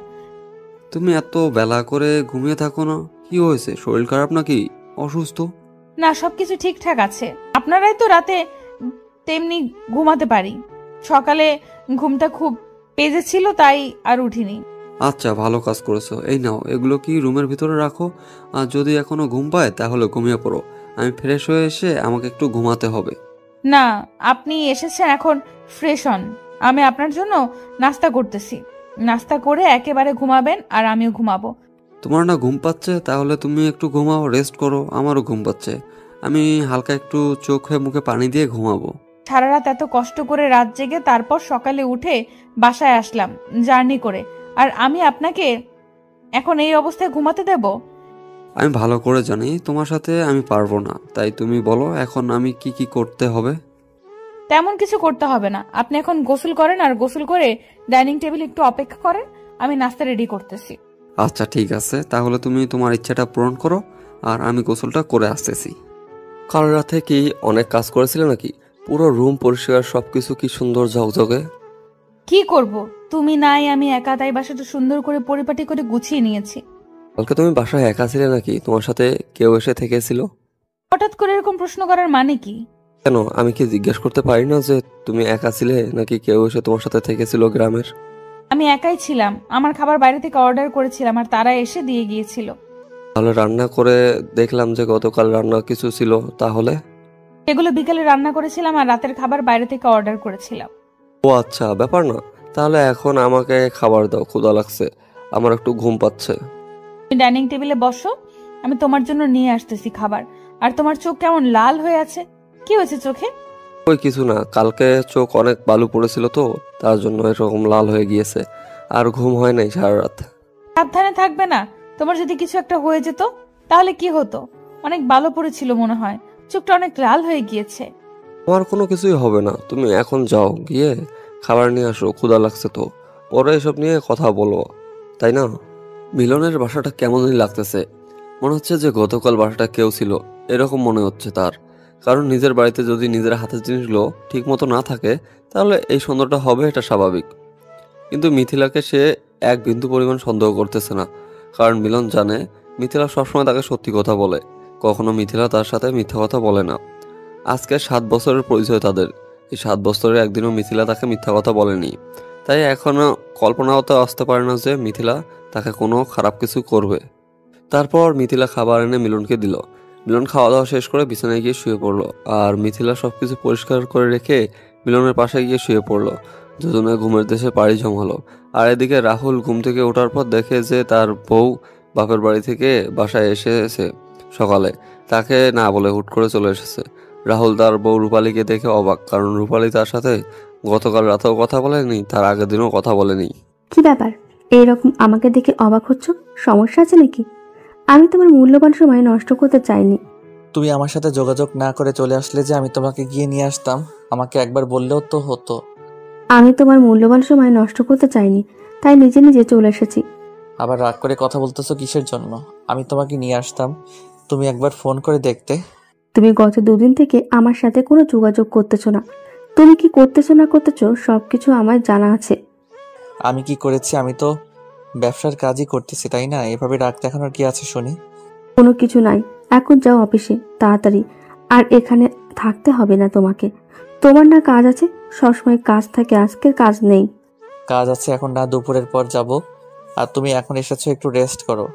তুমি এত বেলা করে ঘুমিয়ে থাকো না? কি হয়েছে, শরীর খারাপ নাকি? অসুস্থ? না, সবকিছু ঠিকঠাক আছে। আপনারাই তো রাতে তেমনি ঘুমাতে পারি। সকালে ঘুমটা খুব পেজে ছিল, তাই আর উঠিনি। আচ্ছা, ভালো কাজ করেছো। এই নাও, এগুলো কি রুমের ভিতরে রাখো, আর যদি এখনো ঘুম পায় তাহলে ঘুমিয়ে পড়ো। আমি ফ্রেশ হয়ে এসে আমাকে একটু ঘুমাতে হবে। না, আপনি এসেছেন, এখন ফ্রেশ হন। আমি আপনার জন্য নাস্তা করতেছি। নাস্তা করে একেবারে ঘুমাবেন আর আমিও ঘুমাবো। তোমার না ঘুম পাচ্ছে? তাহলে তুমি একটু ঘুমাও, রেস্ট করো। আমারও ঘুম পাচ্ছে। আমি হালকা একটু চোখে মুখে পানি দিয়ে ঘুমাবো। সারা রাত এত কষ্ট করে রাত জেগে তারপর সকালে উঠে বাসায় আসলাম জার্নি করে, আর আমি আপনাকে এখন এই অবস্থায় ঘুমাতে দেব? আমি ভালো করে জানি তোমার সাথে আমি পারবো না, তাই তুমি বলো এখন আমি কি কি করতে হবে। তেমন কিছু করতে হবে না। আপনি এখন গোসল করেন, আর গোসল করে ডাইনিং টেবিল একটু অপেক্ষা করেন, আমি নাস্তা রেডি করতেছি। আচ্ছা ঠিক আছে, তাহলে তুমি তোমার ইচ্ছাটা পূরণ করো, আর আমি গোসলটা করে আসতেছি। কাল রাতে কি অনেক কাজ করেছিলে নাকি? পুরো রুম পরিষ্কার, সবকিছু কি সুন্দর ঝকঝকে। কি করব, তুমি নাই, আমি একা, তাই বাসাটা সুন্দর করে পরিপাটি করে গুছিয়ে নিয়েছি। কালকে তুমি বাসায় একা ছিলে নাকি তোমার সাথে কেউ এসে থেকেছিল? হঠাৎ করে এরকম প্রশ্ন করার মানে কি? কেন, আমি কি জিজ্ঞেস করতে পারি না যে তুমি একা ছিলে নাকি কেউ এসে তোমার সাথে থেকেছিল গ্রামের? আমি একাই ছিলাম। আমার খাবার বাইরে থেকে অর্ডার করেছিলাম আর তারা এসে দিয়ে গিয়েছিল। তাহলে রান্না করে দেখলাম যে গতকাল রান্না কিছু ছিল, তাহলে? এগুলো বিকেলে রান্না করেছিলাম আর রাতের খাবার বাইরে থেকে অর্ডার করেছিলাম। ও আচ্ছা, ব্যাপার না। তাহলে এখন আমাকে খাবার দাও, ক্ষুধা লাগছে, আমার একটু ঘুম পাচ্ছে। তুমি ডাইনিং টেবিলে বসো, আমি তোমার জন্য নিয়ে আসতেছি খাবার। আর তোমার চোখ কেমন লাল হয়ে আছে, কি হয়েছে চোখে? ওই কিছু না, কালকে চোখ অনেক বালু পড়েছিল তো, তার জন্য এরকম লাল হয়ে গিয়েছে। আর ঘুম হয় নাই সারা রাত। সাবধানে থাকবে না? তোমার যদি কিছু একটা হয়ে যেত তাহলে কি হতো? অনেক ভালো পড়েছিল মনে হয়, চোখটা অনেক লাল হয়ে গিয়েছে। আমার কোনো কিছুই হবে না, তুমি এখন যাও, গিয়ে খাবার নিয়ে আসো, ক্ষুধা লাগছে তো। পরে এসব নিয়ে কথা বলো, তাই না? মিলনের বাসাটা কেমনই লাগতেছে, মনে হচ্ছে যে গতকাল বাসাটা কেউ ছিল, এরকম মনে হচ্ছে তার। কারণ নিজের বাড়িতে যদি নিজের হাতের জিনিসগুলো ঠিক মতো না থাকে তাহলে এই সন্দেহটা হবে, এটা স্বাভাবিক। কিন্তু মিথিলাকে সে এক বিন্দু পরিমাণ সন্দেহ করতেছে না, কারণ মিলন জানে মিথিলা সবসময় তাকে সত্যি কথা বলে, কখনো মিথিলা তার সাথে মিথ্যা কথা বলে না। আজকে 7 বছরের পরিচয় তাদের, এই 7 বছরে একদিনও মিথিলা তাকে মিথ্যা কথা বলেনি। তাই এখনো কল্পনাতে আসতে পারে না যে মিথিলা তাকে কোনো খারাপ কিছু করবে। তারপর মিথিলা খাবার এনে মিলনকে দিল। মিলন খাওয়া দাওয়া শেষ করে বিছানায় গিয়ে শুয়ে পড়লো, আর মিথিলা সবকিছু পরিষ্কার করে রেখে মিলনের পাশে গিয়ে শুয়ে পড়লো। দুজনে ঘুমের দেশে পাড়ি জমালো। আর এদিকে রাহুল ঘুম থেকে ওঠার পর দেখে যে তার বউ বাপের বাড়ি থেকে বাসায় এসেছে সকালে, তাকে না বলে হুট করে চলে এসেছে। রাহুল তার বউ রূপালীকে দেখে অবাক, কারণ রূপালী তার সাথে গতকাল রাতেও কথা বলেনি, তার আগের দিনও কথা বলেনি। কি ব্যাপার, এইরকম আমাকে দেখে অবাক হচ্ছ? সমস্যা আছে নাকি? আমি তোমার মূল্যবান সময় নষ্ট করতে চাইনি। তুমি আমার সাথে যোগাযোগ না করে চলে আসলে যে আমি তোমাকে গিয়ে নিয়ে আসতাম, আমাকে একবার বললেও তো হতো। আমি তোমার মূল্যবান সময় নষ্ট করতে চাইনি, তাই নিজে নিজে চলে এসেছি। আবার রাগ করে কথা বলতেছো কিসের জন্য? আমি তোমাকে নিয়ে আসতাম, তুমি একবার ফোন করে দেখতে। তুমি গত 2 দিন থেকে আমার সাথে কোনো যোগাযোগ করতেছো না। তুমি কি করতেছো না করতেছো সবকিছু আমার জানা আছে। আমি কি করেছি? আমি তো ব্যবসার কাজই করতেছি, তাই না? এভাবে রাগ দেখানোর কি আছে শুনি? কোনো কিছু নাই, এখন যাও অফিসে তাড়াতাড়ি। আর এখানে থাকতে হবে না তোমাকে। তোমার না কাজ আছে, সবসময় কাজ থাকে, আজকের কাজ নেই। কাজ আছে এখন না, দুপুরের পর যাব। আর তুমি এখন এসেছো, একটু রেস্ট করো,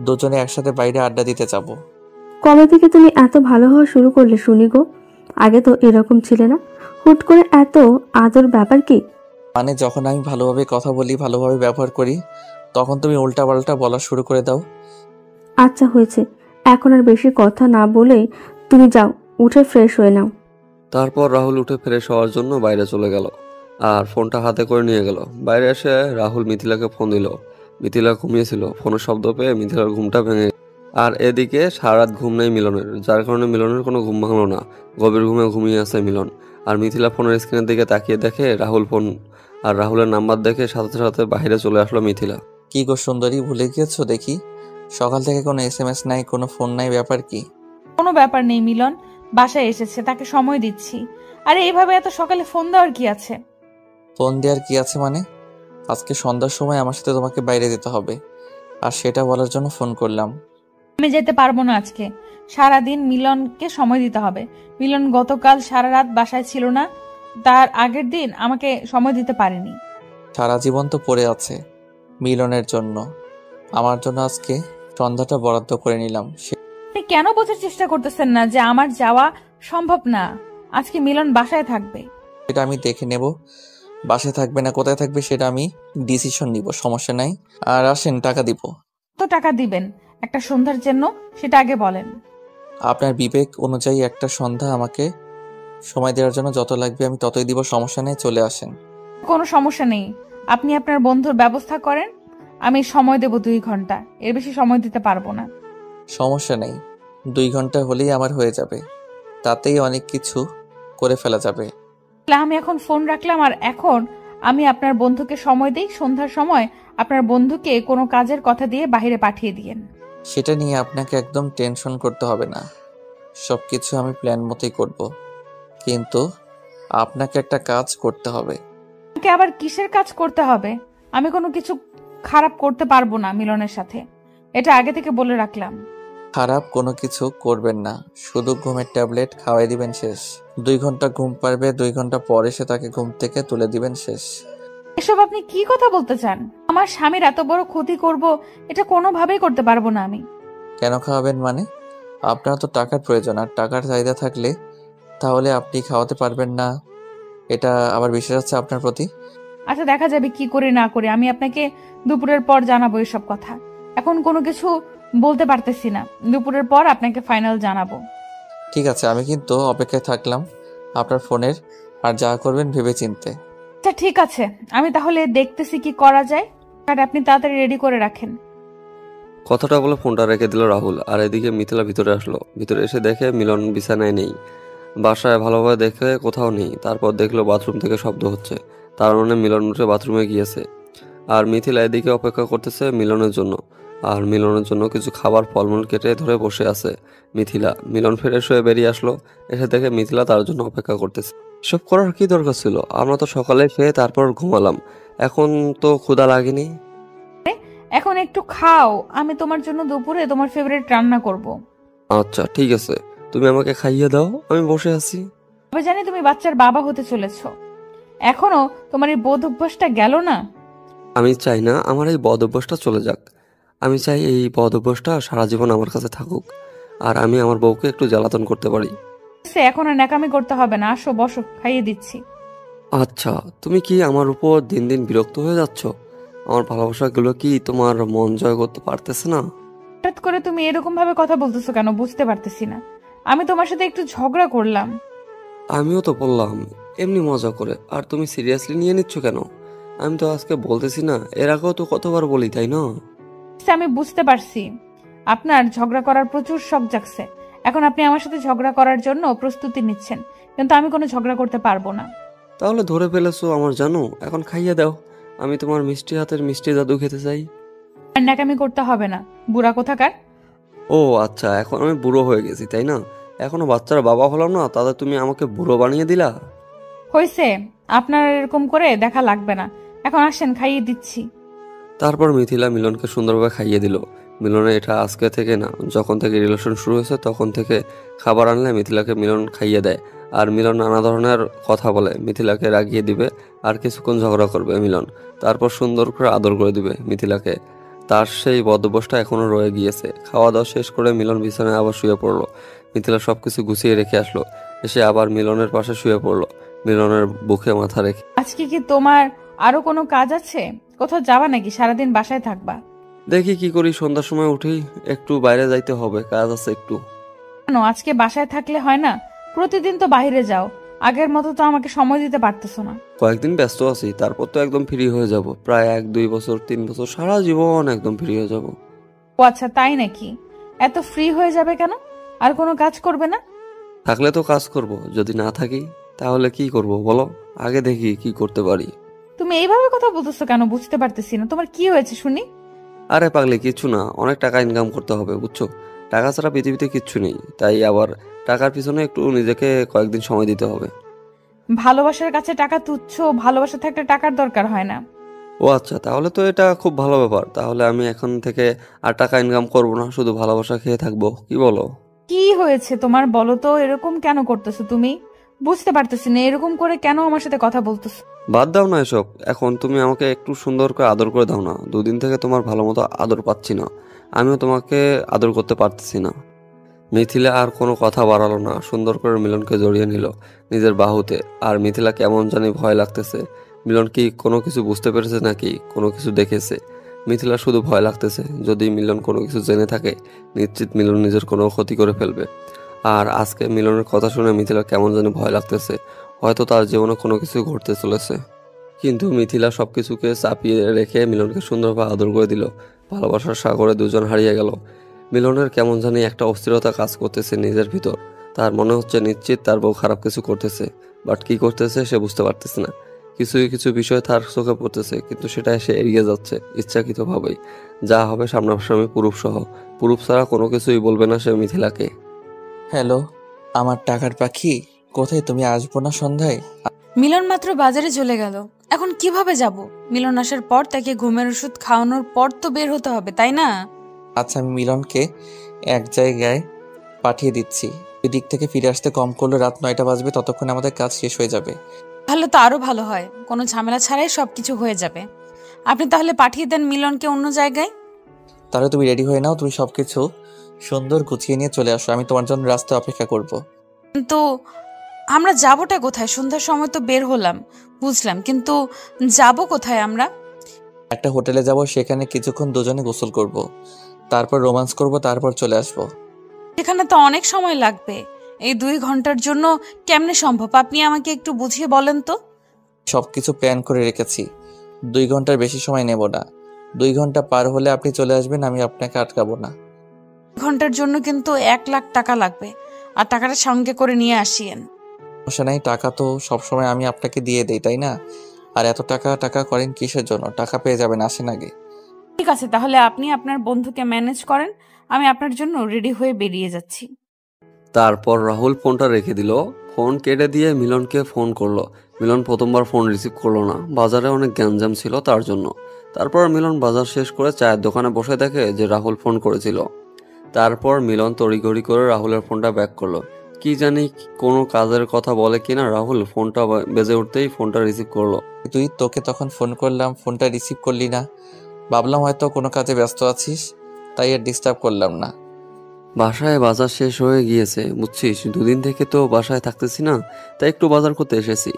দুজনে একসাথে বাইরে আড্ডা দিতে যাব। কবে থেকে তুমি এত ভালো হওয়া শুরু করলে শুনি গো? আগে তো এরকম ছিলে না, হুট করে এত আদর, ব্যাপার কি? মানে যখন আমি ভালোভাবে কথা বলি, ভালোভাবে ব্যবহার করি, তখন তুমি উল্টাপাল্টা বলা শুরু করে দাও। আচ্ছা হয়েছে, এখন আর বেশি কথা না বলে তুমি যাও, উঠে ফ্রেশ হয়ে নাও। তারপর রাহুল উঠে ফ্রেশ হওয়ার জন্য বাইরে চলে গেল, আর ফোনটা হাতে করে নিয়ে গেল। বাইরে এসে রাহুল মিথিলাকে ফোন দিল। মিথিলা ঘুমিয়েছিল, ফোনের শব্দ পেয়ে মিথিলার ঘুমটা ভেঙে। আর এদিকে সারা রাত ঘুম নেই মিলনের, যার কারণে মিলনের কোনো ঘুম ভাঙলো না। গভীর ঘুমে ঘুমিয়ে আছে মিলন। আর মিথিলা ফোনের স্ক্রিনের দিকে তাকিয়ে দেখে রাহুল ফোন, আর রাহুলের নাম্বার দেখে সাথে সাথে বাইরে চলে আসলো মিথিলা। কি গো সুন্দরী, ভুলে গিয়েছো দেখি? সকাল থেকে কোনো SMS নাই, কোনো ফোন নাই, ব্যাপার কি? কোনো ব্যাপার নেই, মিলন বাসায় এসেছে, তাকে সময় দিচ্ছি। আরে এইভাবে এত সকালে ফোন দেওয়ার কি আছে? ফোন দেওয়ার কি আছে মানে? আজকে সন্ধ্যার সময় আমার সাথে তোমাকে বাইরে যেতে হবে। আর সেটা বলার জন্য ফোন করলাম। আমি যেতে পারবো না আজকে। সারাদিন মিলনকে সময় দিতে হবে। মিলন গতকাল সারা রাত বাসায় ছিল না, তার আগের দিন আমাকে সময় দিতে পারেনি। সারা জীবন তো পড়ে আছে মিলনের জন্য। আমার জন্য আজকে সন্ধ্যাটা বরাদ্দ করে নিলাম। আপনি কেন বোঝার চেষ্টা করতেছেন না যে আমার যাওয়া সম্ভব না? আজকে মিলন বাসায় থাকবে। সেটা আমি দেখে নেব। বাসায় থাকবে না কোথায় থাকবে সেটা আমি ডিসিশন নিব, সমস্যা নাই। আর আসেন, টাকা দিব। কত টাকা দিবেন একটা সন্ধ্যার জন্য সেটা আগে বলেন। আপনার বিবেক অনুযায়ী একটা সন্ধ্যা আমাকে সময় দেওয়ার জন্য যত লাগবে আমি ততই দিব, সমস্যা নেই, চলে আসেন। কোনো সমস্যা নেই, আপনি আপনার বন্ধুর ব্যবস্থা করেন। আমি সময় দেব 2 ঘন্টা, এর বেশি সময় দিতে পারবো না। সমস্যা নেই, 2 ঘন্টা হলেই আমার হয়ে যাবে, তাতেই অনেক কিছু করে ফেলা যাবে। তাহলে আমি এখন ফোন রাখলাম, আর এখন আমি আপনার বন্ধুকে সময় দিই। সন্ধ্যার সময় আপনার বন্ধুকে কোনো কাজের কথা দিয়ে বাইরে পাঠিয়ে দিয়েন। সেটা নিয়ে আপনাকে একদম টেনশন করতে হবে না, সব কিছু আমি প্ল্যান মতোই করব। কিন্তু আপনাকে একটা কাজ করতে হবে। আমাকে আবার কিসের কাজ করতে হবে? আমি কোনো কিছু খারাপ করতে পারবো না মিলনের সাথে, এটা আগে থেকে বলে রাখলাম। খারাপ কোনো কিছু করবেন না, শুধু ঘুমের ট্যাবলেট খাওয়াই দিবেন, শেষ। 2 ঘন্টা ঘুম পারবে, 2 ঘন্টা পরে সে তাকে ঘুম থেকে তুলে দিবেন, শেষ। এসব আপনি কি কথা বলতে চান? আমার স্বামীর এত বড় ক্ষতি করব, এটা কোনোভাবেই করতে পারবো না আমি। কেন খাওয়াবেন মানে? আপনার তো টাকার প্রয়োজন, আর টাকার চাহিদা থাকলে তাহলে আপনি খাওয়াতে পারবেন না, এটা আবার বিশ্বাস আছে আপনার প্রতি? আচ্ছা, দেখা যাবে কি করে না করে। আমি আপনাকে দুপুরের পর জানাবো এসব কথা। এখন কোনো কিছু বলতে পারতেছি না, দুপুরের পর আপনাকে ফাইনাল জানাবো। ঠিক আছে, আমি কিন্তু অপেক্ষায় থাকলাম আপনার ফোনের, আর যা করবেন ভেবে চিনতে। আচ্ছা ঠিক আছে, আমি তাহলে দেখতেছি কি করা যায়, আর আপনি তাড়াতাড়ি রেডি করে রাখেন। কথাটা বলে ফোনটা রেখে দিল রাহুল। আর এদিকে মিথিলা ভিতরে আসলো। ভিতরে এসে দেখে মিলন বিছানায় নেই, বাসায় ভালোভাবে দেখে কোথাও নেই। তারপর দেখলো বাথরুম থেকে শব্দ হচ্ছে, তার মানে মিলন উঠে বাথরুমে গিয়েছে। আর মিথিলা এদিকে অপেক্ষা করতেছে মিলনের জন্য। আর মিলনের জন্য কিছু খাবার ফলমূল কেটে ধরে বসে আছে মিথিলা। মিলন ফ্রেশ হয়ে বেরিয়ে আসলো, এসে দেখে মিথিলা তার জন্য অপেক্ষা করতেছে। এসব করার কি দরকার ছিল? আমরা তো সকালে খেয়ে তারপর ঘুমালাম, এখন তো ক্ষুধা লাগেনি। এখন একটু খাও, আমি তোমার জন্য দুপুরে তোমার ফেভারিট রান্না করব। আচ্ছা ঠিক আছে, তুমি আমাকে খাইয়ে দাও, আমি বসে আছি। তবে জানি তুমি বাচ্চার বাবা হতে চলেছ, এখনো তোমার এই বোধ অভ্যাসটা গেল না। আমি চাই না আমার এই বদ অভ্যাসটা চলে যাক। আমি চাই এই বদ অভ্যাসটা সারা জীবন আমার কাছে থাকুক, আর আমি আমার বউকে একটু জ্বালাতন করতে পারি। এখন আর ন্যাকামি করতে হবে না, আসো বসো, খাইয়ে দিচ্ছি। আচ্ছা, তুমি কি আমার উপর দিন দিন বিরক্ত হয়ে যাচ্ছ? আমার ভালোবাসাগুলো কি তোমার মন জয় করতে পারতেছে না? হঠাৎ করে তুমি এরকম ভাবে কথা বলতেছো কেন বুঝতে পারতেছি না। আমি তোমার সাথে একটু ঝগড়া করলাম। আমিও তো বললাম এমনি মজা করে, আর তুমি সিরিয়াসলি নিয়ে নিচ্ছ কেন? আমি তো আজকে বলতেছি না, এর আগেও তো কতবার বলি, তাই না? আমি বুঝতে পারছি আপনার ঝগড়া করার প্রচুর শখ জাগছে। এখন আপনি আমার সাথে ঝগড়া করার জন্য প্রস্তুতি নিচ্ছেন, কিন্তু আমি কোনো ঝগড়া করতে পারবো না। তাহলে ধরে ফেলেছো আমার জানো, এখন খাইয়ে দাও। আমি তোমার মিষ্টি হাতের মিষ্টি জাদু খেতে চাই। আর ন্যাকামি করতে হবে না, বুড়া কোথাকার। ও আচ্ছা, এখন আমি বুড়ো হয়ে গেছি তাই না? এখনো বাচ্চারা বাবা হলাম না, তাদের তুমি আমাকে বুড়ো বানিয়ে দিলা। হয়েছে, আপনার এরকম করে দেখা লাগবে না। এখন আসেন, খাইয়ে দিচ্ছি। তারপর মিথিলা মিলনকে সুন্দরভাবে খাইয়ে দিল। মিলনের এটা আজকে থেকে না, যখন থেকে রিলেশন শুরু হয়েছে তখন থেকে খাবার আনলে মিথিলাকে মিলন খাইয়ে দেয়। আর মিলন নানা ধরনের কথা বলে, মিথিলাকে রাগিয়ে দিবে, আর কিছুক্ষণ ঝগড়া করবে মিলন, তারপর সুন্দর করে আদর করে দিবে মিথিলাকে। তার সেই বদভ্যাসটা এখনো রয়ে গিয়েছে। খাওয়া দাওয়া শেষ করে মিলন বিছানায় আবার শুয়ে পড়লো। মিথিলা সবকিছু গুছিয়ে রেখে আসলো, এসে আবার মিলনের পাশে শুয়ে পড়লো, মিলনের বুকে মাথা রেখে। আজকে কি তোমার আরো কোনো কাজ আছে? কোথাও যাবা নাকি? সারাদিন বাসায় থাকবা? দেখি কি করি, সন্ধ্যার সময় উঠেই একটু বাইরে যাইতে হবে, কাজ আছে একটু। কেন আজকে বাসায় থাকলে হয় না? প্রতিদিন তো বাইরে যাও, আগের মতো তো আমাকে সময় দিতে পারতেছো না। কয়েকদিন ব্যস্ত আছি, তারপর তো একদম ফ্রি হয়ে যাব। প্রায় 1-2 বছর 3 বছর সারা জীবন একদম ফ্রি হয়ে যাব। ও আচ্ছা, তাই নাকি? এত ফ্রি হয়ে যাবে কেন? আর কোনো কাজ করবে না? থাকলে তো কাজ করব, যদি না থাকি তাহলে কি করব বলো? আগে দেখি কি করতে পারি। তুমি এইভাবে কথা বলতেছো কেন বুঝতে পারতেছি না। তোমার কি হয়েছে শুনি? আরে পাগলি, কিছু না, অনেক টাকা ইনকাম করতে হবে বুঝছো। টাকা ছাড়া পৃথিবীতে কিচ্ছু নেই, তাই আবার টাকার পিছনে একটু নিজেকে কয়েকদিন সময় দিতে হবে। ভালোবাসার কাছে টাকা তুচ্ছ, ভালোবাসা থাকলে টাকার দরকার হয় না। ও আচ্ছা, তাহলে তো এটা খুব ভালো ব্যাপার। তাহলে আমি এখন থেকে আর টাকা ইনকাম করব না, শুধু ভালোবাসা খেয়ে থাকবো, কি বলো? কি হয়েছে তোমার বলো তো, এরকম কেন করতেছো তুমি? বুঝতে পারতেছি না এরকম করে কেন আমার সাথে কথা বলতেছো। বাদ দাও না এসব, এখন তুমি আমাকে একটু সুন্দর করে আদর করে দাও না। দুদিন থেকে তোমার ভালো মতো আদর পাচ্ছি না, আমিও তোমাকে আদর করতে পারতেছি না। মিথিলা আর কোনো কথা বাড়ালো না, সুন্দর করে মিলনকে জড়িয়ে নিল নিজের বাহুতে। আর মিথিলা কেমন জানি ভয় লাগতেছে। মিলন কি কোনো কিছু বুঝতে পেরেছে নাকি কোনো কিছু দেখেছে? মিথিলা শুধু ভয় লাগতেছে, যদি মিলন কোনো কিছু জেনে থাকে নিশ্চিত মিলন নিজের কোনো ক্ষতি করে ফেলবে। আর আজকে মিলনের কথা শুনে মিথিলা কেমন জানি ভয় লাগতেছে, হয়তো তার জীবনে কোনো কিছু ঘটতে চলেছে। কিন্তু মিথিলা সবকিছুকে চাপিয়ে রেখে মিলনকে সুন্দরভাবে আদর করে দিল। ভালোবাসার সাগরে দুজন হারিয়ে গেল। মিলনের কেমন জানি একটা অস্থিরতা কাজ করতেছে নিজের ভিতর। তার মনে হচ্ছে নিশ্চিত তার বউ খারাপ কিছু করতেছে, বাট কি করতেছে সে বুঝতে পারতেছে না। কিছু কিছু বিষয় তার চোখে পড়তেছে, কিন্তু সেটা সে এড়িয়ে যাচ্ছে ইচ্ছাকৃতভাবেই। যা হবে সামনাসামনি প্রুফ সহ, প্রুফ ছাড়া কোনো কিছুই বলবে না সে মিথিলাকে। হ্যালো, আমার টাকার পাখি, কোথায় তুমি? আসবো না সন্ধ্যায়? মিলন মাত্র বাজারে চলে গেল, এখন কিভাবে যাব? মিলন আসার পর তাকে ঘুমের ওষুধ খাওয়ানোর পর তো বের হতে হবে, তাই না? আচ্ছা, আমি মিলনকে এক জায়গায় পাঠিয়ে দিচ্ছি। ওই দিক থেকে ফিরে আসতে কম করলে রাত 9টা বাজবে, ততক্ষণ আমাদের কাজ শেষ হয়ে যাবে। তাহলে তো আরো ভালো হয়, কোনো ঝামেলা ছাড়াই সবকিছু হয়ে যাবে। আপনি তাহলে পাঠিয়ে দেন মিলনকে অন্য জায়গায়। তাহলে তুমি রেডি হয়ে নাও, তুমি সবকিছু সুন্দর গুছিয়ে নিয়ে চলে আসো, আমি তোমার জন্য রাস্তায় অপেক্ষা করব। কিন্তু আমরা যাবোটা কোথায়? সন্ধ্যার সময় তো বের হলাম বুঝলাম, কিন্তু যাব কোথায় আমরা? একটা হোটেলে যাব, সেখানে কিছুক্ষণ দুজনে গোসল করব, তারপর রোমান্স করব, তারপর চলে আসব। এখানে তো অনেক সময় লাগবে, এই 2 ঘন্টার জন্য কেমনে সম্ভব? আপনি আমাকে একটু বুঝিয়ে বলেন তো। সবকিছু প্ল্যান করে রেখেছি, 2 ঘন্টার বেশি সময় নেব না। 2 ঘন্টা পার হলে আপনি চলে আসবেন, আমি আপনাকে আটকাবো না। ঘন্টার জন্য কিন্তু 1 লাখ টাকা লাগবে, আর টাকাটা সঙ্গে করে নিয়ে আসিয়েন। সমস্যা নাই, টাকা তো সবসময় আমি আপনাকে দিয়ে দেই, তাই না? আর এত টাকা টাকা করেন কিসের জন্য? টাকা পেয়ে যাবেন, আসেন আগে। ঠিক আছে, তাহলে আপনি আপনার বন্ধুকে ম্যানেজ করেন, আমি আপনার জন্য রেডি হয়ে বেরিয়ে যাচ্ছি। তারপর রাহুল ফোনটা রেখে দিল। ফোন কেটে দিয়ে মিলনকে ফোন করলো। মিলন প্রথমবার ফোন রিসিভ করলো না, বাজারে অনেক গ্যাঞ্জাম ছিল তার জন্য। তারপর মিলন বাজার শেষ করে চায়ের দোকানে বসে দেখে যে রাহুল ফোন করেছিল। তারপর মিলন তড়িঘড়ি করে রাহুলের ফোনটা ব্যাক করলো। কি জানি কোনো কাজের কথা বলে কিনা রাহুল, ফোনটা বেজে উঠতেই ফোনটা রিসিভ করলো। তোকে তখন ফোন করলাম, ফোনটা রিসিভ করলি না। ভাবলাম হয়তো কোনো কাজে ব্যস্ত আছিস, তাই আর ডিস্টার্ব করলাম না। বাসায় বাজার শেষ হয়ে গিয়েছে বুঝছিস, দুদিন থেকে তো বাসায় থাকতেছি না, তাই একটু বাজার করতে এসেছি।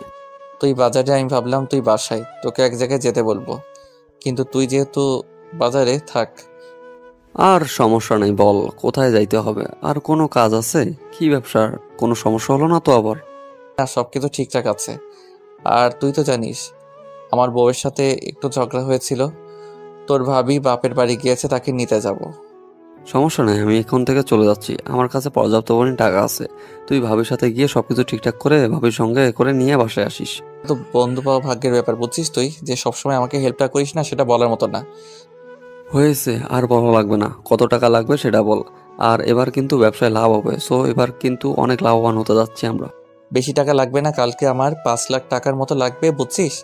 তুই বাজারে, আমি ভাবলাম তুই বাসায়, তোকে এক জায়গায় যেতে বলবো, কিন্তু তুই যেহেতু বাজারে থাক। আর সমস্যা নেই, বল কোথায় যাইতে হবে? আর কোনো কাজ আছে? কি ব্যবসার কোনো সমস্যা হলো না তো আবার? না, সবকিছু ঠিকঠাক আছে। আর তুই তো জানিস আমার বউয়ের সাথে একটু ঝগড়া হয়েছিল, তোর ভাবি বাপের বাড়ি গিয়েছে, তাকে নিতে যাব। সমস্যা নেই, আমি এখন থেকে চলে যাচ্ছি, আমার কাছে পর্যাপ্ত পরিমাণ টাকা আছে। তুই ভাবির সাথে গিয়ে সবকিছু ঠিকঠাক করে ভাবির সঙ্গে করে নিয়ে বাসায় আসিস। তো বন্ধু পাওয়া ভাগ্যের ব্যাপার, বুঝছিস? তুই যে সবসময় আমাকে হেল্পটা করিস না, সেটা বলার মতো না। হয়েছে, আর বলা লাগবে না, কত টাকা লাগবে সেটা বল। আর এবার কিন্তু ব্যবসায় লাভ হবে, সো এবার কিন্তু অনেক লাভবান হতে যাচ্ছি আমরা। বেশি টাকা লাগবে না, কালকে আমার 5 লাখ টাকার মতো লাগবে, বুঝছিস?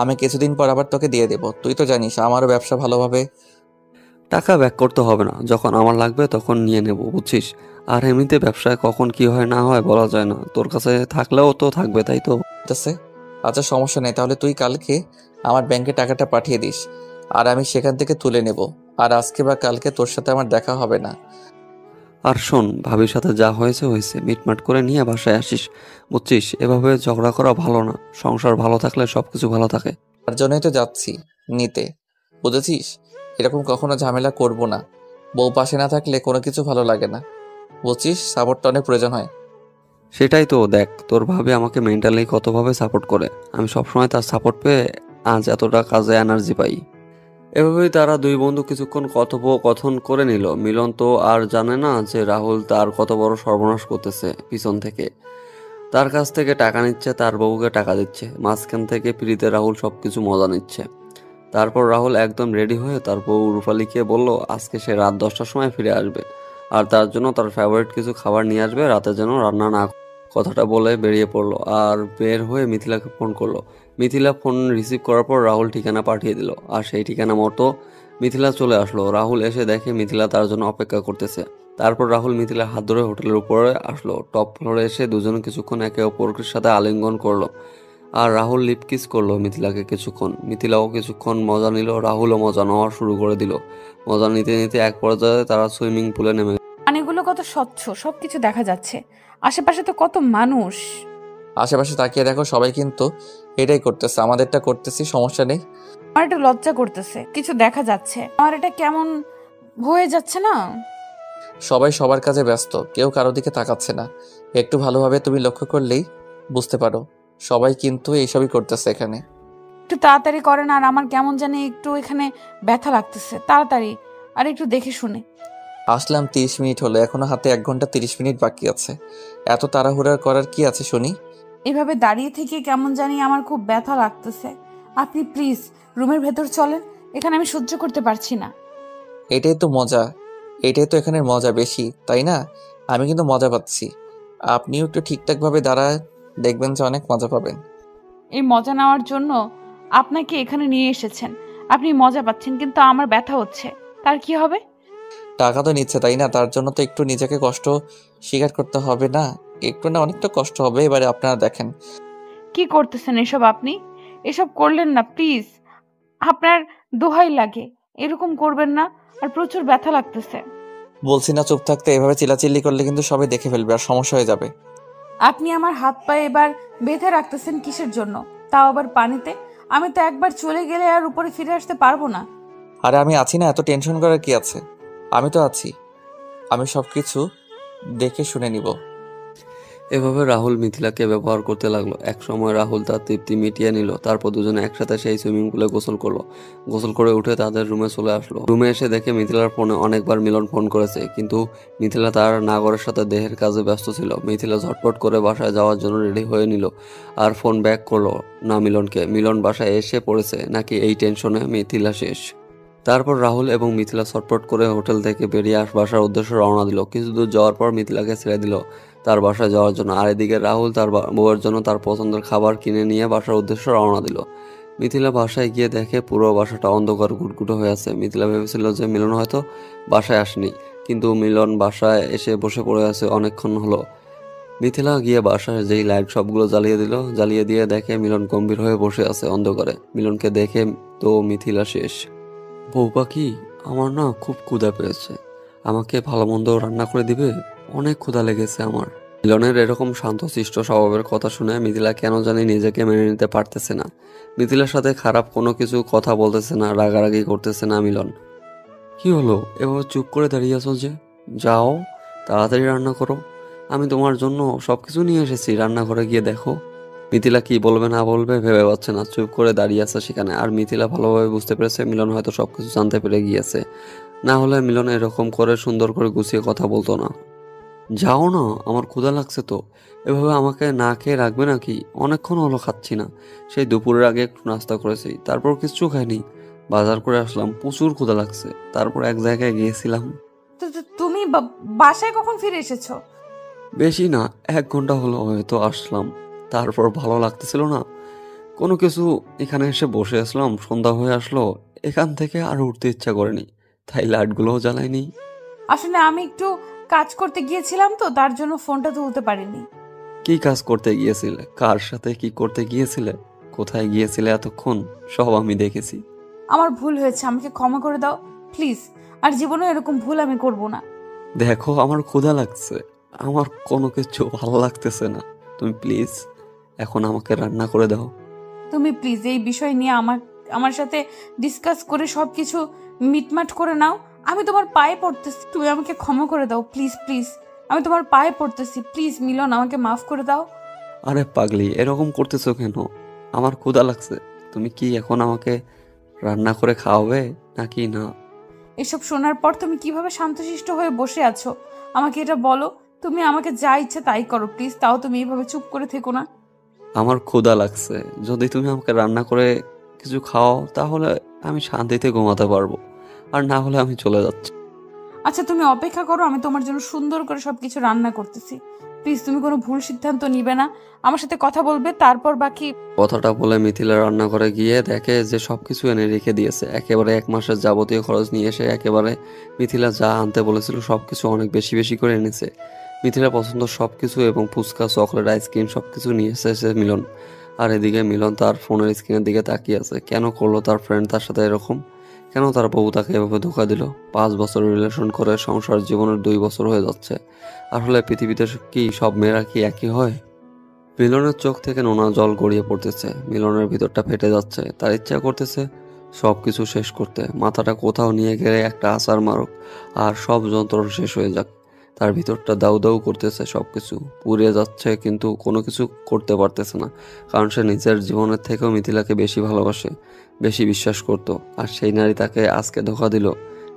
আমি কিছুদিন পর আবার তোকে দিয়ে দেবো। তুই তো জানিস আমারও ব্যবসা ভালোভাবে। টাকা ব্যাক করতে হবে না, যখন আমার লাগবে তখন নিয়ে নেব বুঝছিস। আর এমনিতে ব্যবসায় কখন কি হয় না হয় বলা যায় না, তোর কাছে থাকলেও তো থাকবে, তাই তো? আছে। আচ্ছা, সমস্যা নেই, তাহলে তুই কালকে আমার ব্যাংকে টাকাটা পাঠিয়ে দিস, আর আমি সেখান থেকে তুলে নেব। আর আজকে বা কালকে তোর সাথে আমার দেখা হবে না। আর শোন, ভাবির সাথে যা হয়েছে হয়েছে, মিটমাট করে নিয়ে বাসায় আসিস বুঝছিস। এভাবে ঝগড়া করা ভালো না, সংসার ভালো থাকলে সবকিছু ভালো থাকে। তার জন্যই তো যাচ্ছি নিতে, বুঝেছিস? এরকম কখনো ঝামেলা করব না। বউ পাশে না থাকলে কোনো কিছু ভালো লাগে না, বুঝছিস? সাপোর্টটা অনেক প্রয়োজন হয়। সেটাই তো, দেখ তোর ভাবি আমাকে মেন্টালি কতভাবে সাপোর্ট করে, আমি সবসময় তার সাপোর্ট পেয়ে আজ এতটা কাজে এনার্জি পাই। এভাবেই তারা দুই বন্ধু কিছুক্ষণ কথোপকথন করে নিল। মিলন তো আর জানে না যে রাহুল তার কত বড় সর্বনাশ করতেছে পিছন থেকে। তার কাছ থেকে টাকা নিচ্ছে, তার বউকে টাকা দিচ্ছে, মাঝখান থেকে ফ্রিতে রাহুল সবকিছু মজা নিচ্ছে। তারপর রাহুল একদম রেডি হয়ে তার বউ রূপালীকে বলল আজকে সে রাত 10টার সময় ফিরে আসবে, আর তার জন্য তার ফেভারিট কিছু খাবার নিয়ে আসবে, রাতে যেন রান্না না কথাটা বলে বেরিয়ে পড়লো। আর বের হয়ে মিথিলাকে ফোন করলো। মিথিলা ফোন রিসিভ করার পর রাহুল ঠিকানা পাঠিয়ে দিল, আর সেই ঠিকানা মতো মিথিলা চলে আসলো। রাহুল এসে দেখে মিথিলা তার জন্য অপেক্ষা করতেছে। তারপর রাহুল মিথিলার হাত ধরে হোটেলের উপরে আসলো। টপ ফ্লোরে এসে দুজনে কিছুক্ষণ একে অপরের সাথে আলিঙ্গন করলো, আর রাহুল লিপ কিস করলো মিথিলাকে কিছুক্ষণ। মিথিলাও কিছুক্ষণ মজা নিল, রাহুলও মজা নেওয়া শুরু করে দিল। মজা নিতে নিতে এক পর্যায়ে তারা সুইমিং পুলে নেমে পানিগুলো কত স্বচ্ছ, সবকিছু দেখা যাচ্ছে। আশেপাশে তো কত মানুষ। আশেপাশে তাকিয়ে দেখো, সবাই কিন্তু এটাই করতেছে, আমাদেরটা করতেছি, সমস্যা নেই। আমার একটু লজ্জা করতেছে, কিছু দেখা যাচ্ছে, আমার এটা কেমন হয়ে যাচ্ছে না। সবাই সবার কাজে ব্যস্ত, কেউ কারো দিকে তাকাচ্ছে না। একটু ভালোভাবে তুমি লক্ষ্য করলেই বুঝতে পারো, সবাই কিন্তু এইসবই করতেছে এখানে। একটু তাড়াতাড়ি করেন, আর আমার কেমন জানি একটু এখানে ব্যথা লাগতেছে। তাড়াতাড়ি, আর একটু দেখে শুনে। আসলাম 30 মিনিট হলো, এখনো হাতে 1 ঘন্টা 30 মিনিট বাকি আছে। এত তাড়াহুড়া করার কি আছে শুনি? এভাবে দাঁড়িয়ে থেকে কেমন জানি আমার খুব ব্যথা লাগতেছে। আপনি প্লিজ রুমের ভেতর চলেন, এখানে আমি সহ্য করতে পারছি না। এটাই তো মজা, এটাই তো এখানের মজা বেশি, তাই না? আমি কিন্তু মজা পাচ্ছি। আপনিও একটু ঠিকঠাকভাবে দাঁড়ায়, দেখবেন যে অনেক মজা পাবেন। এই মজা নেওয়ার জন্য আপনাকে এখানে নিয়ে এসেছেন, আপনি মজা পাচ্ছেন, কিন্তু আমার ব্যথা হচ্ছে। তার কি হবে? টাকা তো নিচ্ছে, তাই না? তার জন্য তো একটু নিজেকে কষ্ট স্বীকার করতে হবে না? একটু না, অনেকটা কষ্ট হবে। এবারে আপনারা দেখেন। কি করতেছেন এসব? আপনি এসব করলেন না প্লিজ, আপনার দোহাই লাগে, এরকম করবেন না। আর প্রচুর ব্যথা লাগতেছে। বলছি না চুপ থাকতে, এভাবে চিল্লাচিল্লি করলে কিন্তু সবাই দেখে ফেলবে আর সমস্যা হয়ে যাবে। আপনি আমার হাত পায়ে এবার বেঁধে রাখতেছেন কিসের জন্য? তাও আবার পানিতে। আমি তো একবার চলে গেলে আর উপরে ফিরে আসতে পারবো না। আরে আমি আছি না, এত টেনশন করার কি আছে? আমি তো আছি, আমি সবকিছু দেখে শুনে নিব। এভাবে রাহুল মিথিলাকে ব্যবহার করতে লাগলো। এক সময় রাহুল তার তৃপ্তি মিটিয়ে নিল, তারপর দুজনে একসাথে সেই সুইমিং পুলে গোসল করলো। গোসল করে উঠে তাদের রুমে চলে আসলো। রুমে এসে দেখে মিথিলার ফোনে অনেকবার মিলন ফোন করেছে, কিন্তু মিথিলা তার নাগরের সাথে দেহের কাজে ব্যস্ত ছিল। মিথিলা ঝটপট করে বাসায় যাওয়ার জন্য রেডি হয়ে নিল, আর ফোন ব্যাক করলো না মিলনকে। মিলন বাসায় এসে পড়েছে নাকি, এই টেনশনে মিথিলা শেষ। তারপর রাহুল এবং মিথিলা ছটপট করে হোটেল থেকে বেরিয়ে বাসার উদ্দেশ্যে রওনা দিল। কিছু দূর যাওয়ার পর মিথিলাকে ছেড়ে দিল তার বাসায় যাওয়ার জন্য, আর এদিকে রাহুল তার বউয়ের জন্য তার পছন্দের খাবার কিনে নিয়ে বাসার উদ্দেশ্যে রওনা দিল। মিথিলা বাসায় গিয়ে দেখে পুরো বাসাটা অন্ধকার ঘুটঘুটে হয়ে আছে। মিথিলা ভেবেছিল যে মিলন হয়তো বাসায় আসেনি, কিন্তু মিলন বাসায় এসে বসে পড়ে আছে অনেকক্ষণ হলো। মিথিলা গিয়ে বাসায় যেই লাইট সবগুলো জ্বালিয়ে দিল, জ্বালিয়ে দিয়ে দেখে মিলন গম্ভীর হয়ে বসে আছে অন্ধকারে। মিলনকে দেখে তো মিথিলা শেষ। বউ পাখি, আমার না খুব ক্ষুধা পেয়েছে, আমাকে ভালো মন্দ রান্না করে দিবে, অনেক ক্ষুধা লেগেছে আমার। মিলনের এরকম শান্তশিষ্ট স্বভাবের কথা শুনে মিথিলা কেন জানি নিজেকে মেনে নিতে পারতেছে না। মিথিলার সাথে খারাপ কোনো কিছু কথা বলতেছে না, রাগারাগি করতেছে না মিলন। কি হলো, এভাবে চুপ করে দাঁড়িয়ে আছো যে? যাও, তাড়াতাড়ি রান্না করো, আমি তোমার জন্য সবকিছু নিয়ে এসেছি, রান্নাঘরে গিয়ে দেখো। মিথিলা কি বলবে না বলবে ভেবে পাচ্ছে না, চুপ করে দাঁড়িয়ে আছে সেখানে। আর মিথিলা ভালোভাবে বুঝতে পেরেছে মিলন হয়তো সবকিছু জানতে পেরে গিয়েছে, না হলে মিলন এরকম করে সুন্দর করে গুছিয়ে কথা বলতো না। যাও না, আমার ক্ষুধা লাগছে তো, এভাবে আমাকে না খেয়ে রাখবে নাকি? অনেকক্ষণ হলো খাচ্ছি না, সেই দুপুরের আগে একটু নাস্তা করেছি, তারপর কিচ্ছু খাইনি, বাজার করে আসলাম, প্রচুর ক্ষুধা লাগছে, তারপর এক জায়গায় গিয়েছিলাম। তুমি বাসায় কখন ফিরে এসেছো? বেশি না, 1 ঘন্টা হলো হয়তো আসলাম। তারপর ভালো লাগতেছিল না কোনো কিছু, এখানে এসে বসে আসলাম, সন্ধ্যা হয়ে আসলো, এখান থেকে আর উঠতে ইচ্ছা করেনি, তাই লাইটগুলোও জ্বালাইনি। আসলে আমি একটু কাজ করতে গিয়েছিলাম তো, তার জন্য ফোনটা তুলতে পারিনি। কি কাজ করতে গিয়েছিলে? কার সাথে কি করতে গিয়েছিলে? কোথায় গিয়েছিলে এতক্ষণ? সব আমি দেখেছি। আমার ভুল হয়েছে, আমাকে ক্ষমা করে দাও প্লিজ। আর জীবনে এরকম ভুল আমি করব না। দেখো, আমার ক্ষুধা লাগছে, আমার কোনো কিছু ভালো লাগতেছে না, তুমি প্লিজ এখন আমাকে রান্না করে দাও। তুমি প্লিজ এই বিষয় নিয়ে আমার সাথে ডিসকাস করে সবকিছু মিটমাট করে নাও। আমি তোমার পায়ে পড়তেছি, তুমি আমাকে ক্ষমা করে দাও প্লিজ প্লিজ। আমি তোমার পায়ে পড়তেছি, প্লিজ মিলন, আমাকে মাফ করে দাও। আরে পাগলি, এরকম করতেছো কেন? আমার ক্ষুধা লাগছে, তুমি কি এখন আমাকে রান্না করে খাওয়াবে নাকি না? এসব শোনার পর তুমি কিভাবে শান্তশিষ্ট হয়ে বসে আছো আমাকে এটা বলো। তুমি আমাকে যা ইচ্ছে তাই করো প্লিজ, তাও তুমি এইভাবে চুপ করে থেকো না। আমার ক্ষুধা লাগছে, যদি তুমি আমাকে রান্না করে কিছু খাও তাহলে আমি শান্তিতে ঘুমাতে পারবো, আর না হলে আমি চলে যাচ্ছি। আচ্ছা তুমি অপেক্ষা করো, আমি তোমার জন্য সুন্দর করে সবকিছু রান্না করতেছি, প্লিজ তুমি কোনো ভুল সিদ্ধান্ত নিবে না, আমার সাথে কথা বলবে, তারপর বাকি। কথাটা বলে মিথিলা রান্নাঘরে গিয়ে দেখে যে সবকিছু এনে রেখে দিয়েছে। একেবারে 1 মাসের যাবতীয় খরচ নিয়ে এসে একেবারে মিথিলা যা আনতে বলেছিল সবকিছু অনেক বেশি বেশি করে এনেছে। মিথিলা পছন্দ সবকিছু এবং ফুচকা, চকলেট, আইসক্রিম সবকিছু নিয়ে এসেছে মিলন। আর এদিকে মিলন তার ফোনের স্ক্রিনের দিকে তাকিয়ে আছে। কেন করলো তার ফ্রেন্ড তার সাথে এরকম? কেন তার বউ তাকে এভাবে ধোকা দিল? 5 বছর রিলেশন করে সংসার জীবনের 2 বছর হয়ে যাচ্ছে। আসলে পৃথিবীতে কি সব মেয়েরা কি একই হয়? মিলনের চোখ থেকে নোনা জল গড়িয়ে পড়তেছে। মিলনের ভিতরটা ফেটে যাচ্ছে। তার ইচ্ছা করতেছে সবকিছু শেষ করতে, মাথাটা কোথাও নিয়ে গেলে একটা আছাড় মারুক আর সব যন্ত্রণা শেষ হয়ে যাক। তার ভিতরটা দাউ দাউ করতেছে, সবকিছু পুড়ে যাচ্ছে, কিন্তু কোনো কিছু করতে পারতেছে না। কারণ সে নিজের জীবনের থেকেও মিথিলাকে বেশি ভালোবাসে, বেশি বিশ্বাস করত। আর সেই নারী তাকে আজকে ধোকা দিল।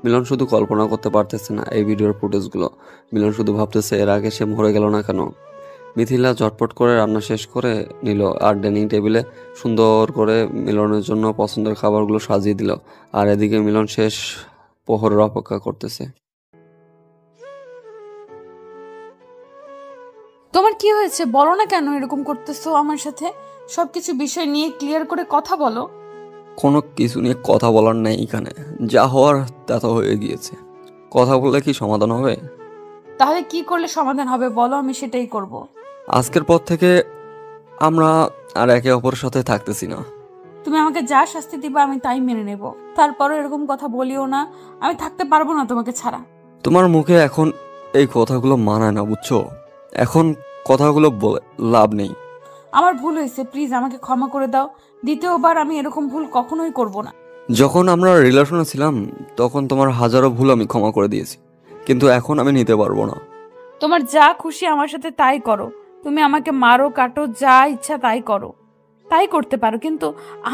মিলন শুধু কল্পনা করতে পারতেছে না এই ভিডিওর ফুটেজগুলো। মিলন শুধু ভাবতেছে এর আগে সে মরে গেল না কেন। মিথিলা ঝটপট করে রান্না শেষ করে নিল আর ডাইনিং টেবিলে সুন্দর করে মিলনের জন্য পছন্দের খাবারগুলো সাজিয়ে দিল। আর এদিকে মিলন শেষ প্রহরের অপেক্ষা করতেছে। তোমার কি হয়েছে বলো না, কেন এরকম করতেছো আমার সাথে? সবকিছু বিষয় নিয়ে ক্লিয়ার করে কথা বলো। কোনো কিছু নিয়ে কথা বলার নেই এখানে, যা হওয়ার তা তো হয়ে গিয়েছে। কথা বললে কি সমাধান হবে? তাহলে কি করলে সমাধান হবে বলো, আমি সেটাই করব। আজকের পর থেকে আমরা আর একে অপরের সাথে থাকতেছি না। তুমি আমাকে যা শাস্তি দিবা আমি তাই মেনে নেব, তারপরও এরকম কথা বলিও না, আমি থাকতে পারবো না তোমাকে ছাড়া। তোমার মুখে এখন এই কথাগুলো মানায় না, বুঝছো? এখন কথাগুলো বলে লাভ নেই। আমার ভুল হয়েছে, প্লিজ আমাকে ক্ষমা করে দাও। দ্বিতীয়বার আমি এরকম ভুল কখনোই করব না। যখন আমরা রিলেশনে ছিলাম তখন তোমার হাজারো ভুল আমি ক্ষমা করে দিয়েছি, কিন্তু এখন আমি নিতে পারবো না। তোমার যা খুশি আমার সাথে তাই করো, তুমি আমাকে মারো কাটো যা ইচ্ছা তাই করো, তাই করতে পারো, কিন্তু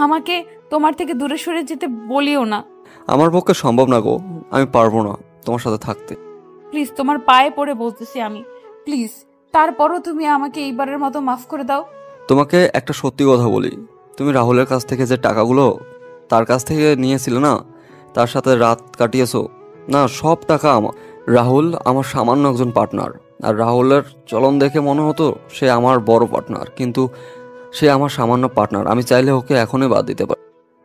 আমাকে তোমার থেকে দূরে সরে যেতে বলিও না। আমার পক্ষে সম্ভব না গো, আমি পারবো না তোমার সাথে থাকতে। প্লিজ তোমার পায়ে পড়ে বলতেছি আমি, প্লিজ। তারপরও তুমি আমাকে এইবারের মতো মাফ করে দাও। তোমাকে একটা সত্যি কথা বলি, তুমি রাহুলের কাছ থেকে যে টাকাগুলো তার কাছ থেকে নিয়েছিলে না, তার সাথে রাত কাটিয়েছো না, সব টাকা আমার। রাহুল আমার সামান্য একজন পার্টনার, আর রাহুলের চলন দেখে মনে হতো সে আমার বড় পার্টনার, কিন্তু সে আমার সামান্য পার্টনার। আমি চাইলে ওকে এখনই বাদ দিতে পারি।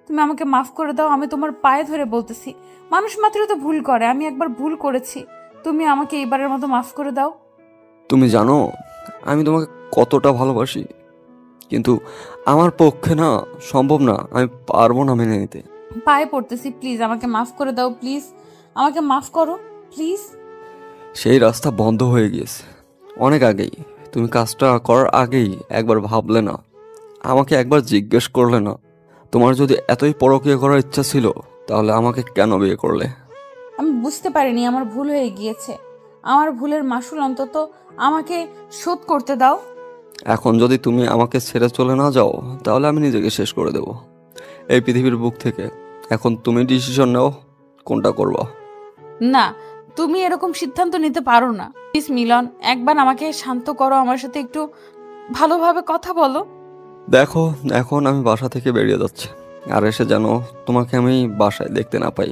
তুমি আমাকে মাফ করে দাও, আমি তোমার পায়ে ধরে বলতেছি। মানুষ মাত্রই তো ভুল করে, আমি একবার ভুল করেছি, তুমি আমাকে এইবারের মতো মাফ করে দাও। তুমি জানো আমি তোমাকে কতটা ভালোবাসি, কিন্তু আমার পক্ষে না, সম্ভব না, আমি পারবো না মেনে নিতে। পায়ে পড়তেছি, প্লিজ আমাকে মাফ করে দাও, প্লিজ আমাকে মাফ করো, প্লিজ। সেই রাস্তা বন্ধ হয়ে গিয়েছে অনেক আগেই। তুমি কাজটা করার আগেই একবার ভাবলে না, আমাকে একবার জিজ্ঞেস করলে না? তোমার যদি এতই পরকীয়া করার ইচ্ছা ছিল তাহলে আমাকে কেন বিয়ে করলে? আমি বুঝতে পারিনি আমার ভুল হয়ে গিয়েছে, আমার ভুলের মাসুল অন্তত আমাকে শোধ করতে দাও। এখন যদি তুমি আমাকে ছেড়ে চলে না যাও তাহলে আমি নিজেকে শেষ করে দেব এই পৃথিবীর বুক থেকে। এখন তুমি ডিসিশন নাও, কোনটা করবা। না, তুমি এরকম সিদ্ধান্ত নিতে পারো না। প্লিজ মিলন, একবার আমাকে শান্ত করো, আমার সাথে একটু ভালোভাবে কথা বলো। দেখো, এখন আমি বাসা থেকে বেরিয়ে যাচ্ছি, আর এসে যেন তোমাকে আমি বাসায় দেখতে না পাই।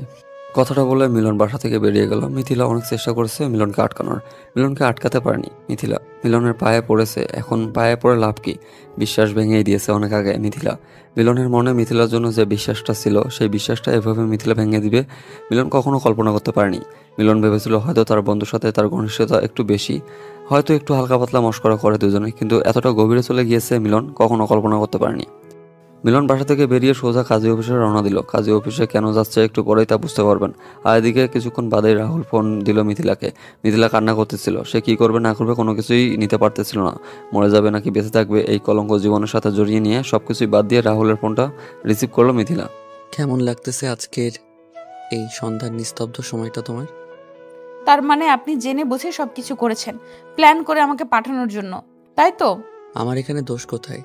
কথাটা বলে মিলন বাসা থেকে বেরিয়ে গেল। মিথিলা অনেক চেষ্টা করেছে মিলনকে আটকানোর, মিলনকে আটকাতে পারেনি। মিথিলা মিলনের পায়ে পড়েছে, এখন পায়ে পড়ে লাভ কি? বিশ্বাস ভেঙেই দিয়েছে অনেক আগে মিথিলা। মিলনের মনে মিথিলার জন্য যে বিশ্বাসটা ছিল সেই বিশ্বাসটা এভাবে মিথিলা ভেঙে দিবে মিলন কখনো কল্পনা করতে পারেনি। মিলন ভেবেছিল হয়তো তার বন্ধুর সাথে তার ঘনিষ্ঠতা একটু বেশি, হয়তো একটু হালকা পাতলা মশকরা করে দুজনে, কিন্তু এতটা গভীরে চলে গিয়েছে মিলন কখনো কল্পনা করতে পারেনি। মিলন বাসা থেকে বেরিয়ে সোজা কাজী অফিসে রওনা দিল। কাজী অফিসে কেন যাচ্ছে একটু পরেই তা বুঝতে পারবেন। আর এদিকে কিছুক্ষণ বাদেই রাহুল ফোন দিল মিথিলাকে। মিথিলা কান্না করতেছিল, সে কি করবে না করবে কোনো কিছুই নিতে পারতেছিল না। মরে যাবে নাকি বেঁচে থাকবে এই কলঙ্ক জীবনের সাথে জড়িয়ে নিয়ে সবকিছুই বাদ দিয়ে রাহুলের ফোনটা রিসিভ করলো মিথিলা। কেমন লাগতেছে আজকের এই সন্ধ্যার নিস্তব্ধ সময়টা তোমার? তার মানে আপনি জেনে বুঝে সবকিছু করেছেন, প্ল্যান করে আমাকে পাঠানোর জন্য, তাই তো? আমার এখানে দোষ কোথায়?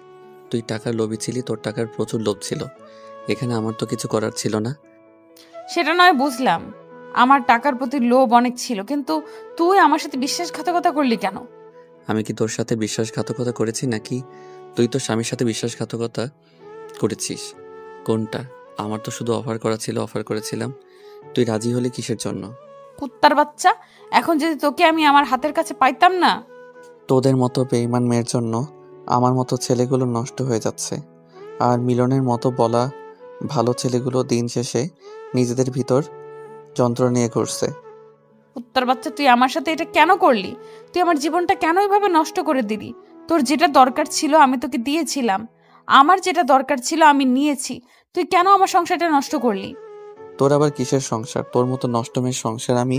তুই টাকার লোভী ছিলি, তোর টাকার প্রচুর লোভ ছিল, এখানে আমার তো কিছু করার ছিল না। সেটা নয় বুঝলাম, আমার টাকার প্রতি লোভ অনেক ছিল, কিন্তু তুই আমার সাথে বিশ্বাসঘাতকতা করলি কেন? আমি কি তোর সাথে বিশ্বাসঘাতকতা করেছি, নাকি তুই তোর স্বামীর সাথে বিশ্বাসঘাতকতা করেছিস? কোনটা? আমার তো শুধু অফার করা ছিল, অফার করেছিলাম। তুই রাজি হলি কিসের জন্য? কুত্তার বাচ্চা, এখন যদি তোকে আমি আমার হাতের কাছে পাইতাম না। তোদের মতো বেঈমান মেয়ের জন্য আমার মতো ছেলেগুলো নষ্ট হয়ে যাচ্ছে, আর মিলনের মতো বলা ভালো ছেলেগুলো দিন শেষে নিজেদের ভিতর যন্ত্র নিয়ে ঘুরছে। উত্তর বাচ্চা, তুই আমার সাথে এটা কেন করলি? তুই আমার জীবনটা কেন এভাবে নষ্ট করে দিলি? তোর যেটা দরকার ছিল আমি তোকে দিয়েছিলাম, আমার যেটা দরকার ছিল আমি নিয়েছি। তুই কেন আমার সংসারটা নষ্ট করলি? তোর আবার কিসের সংসার? তোর মতো নষ্ট মেয়ের সংসার আমি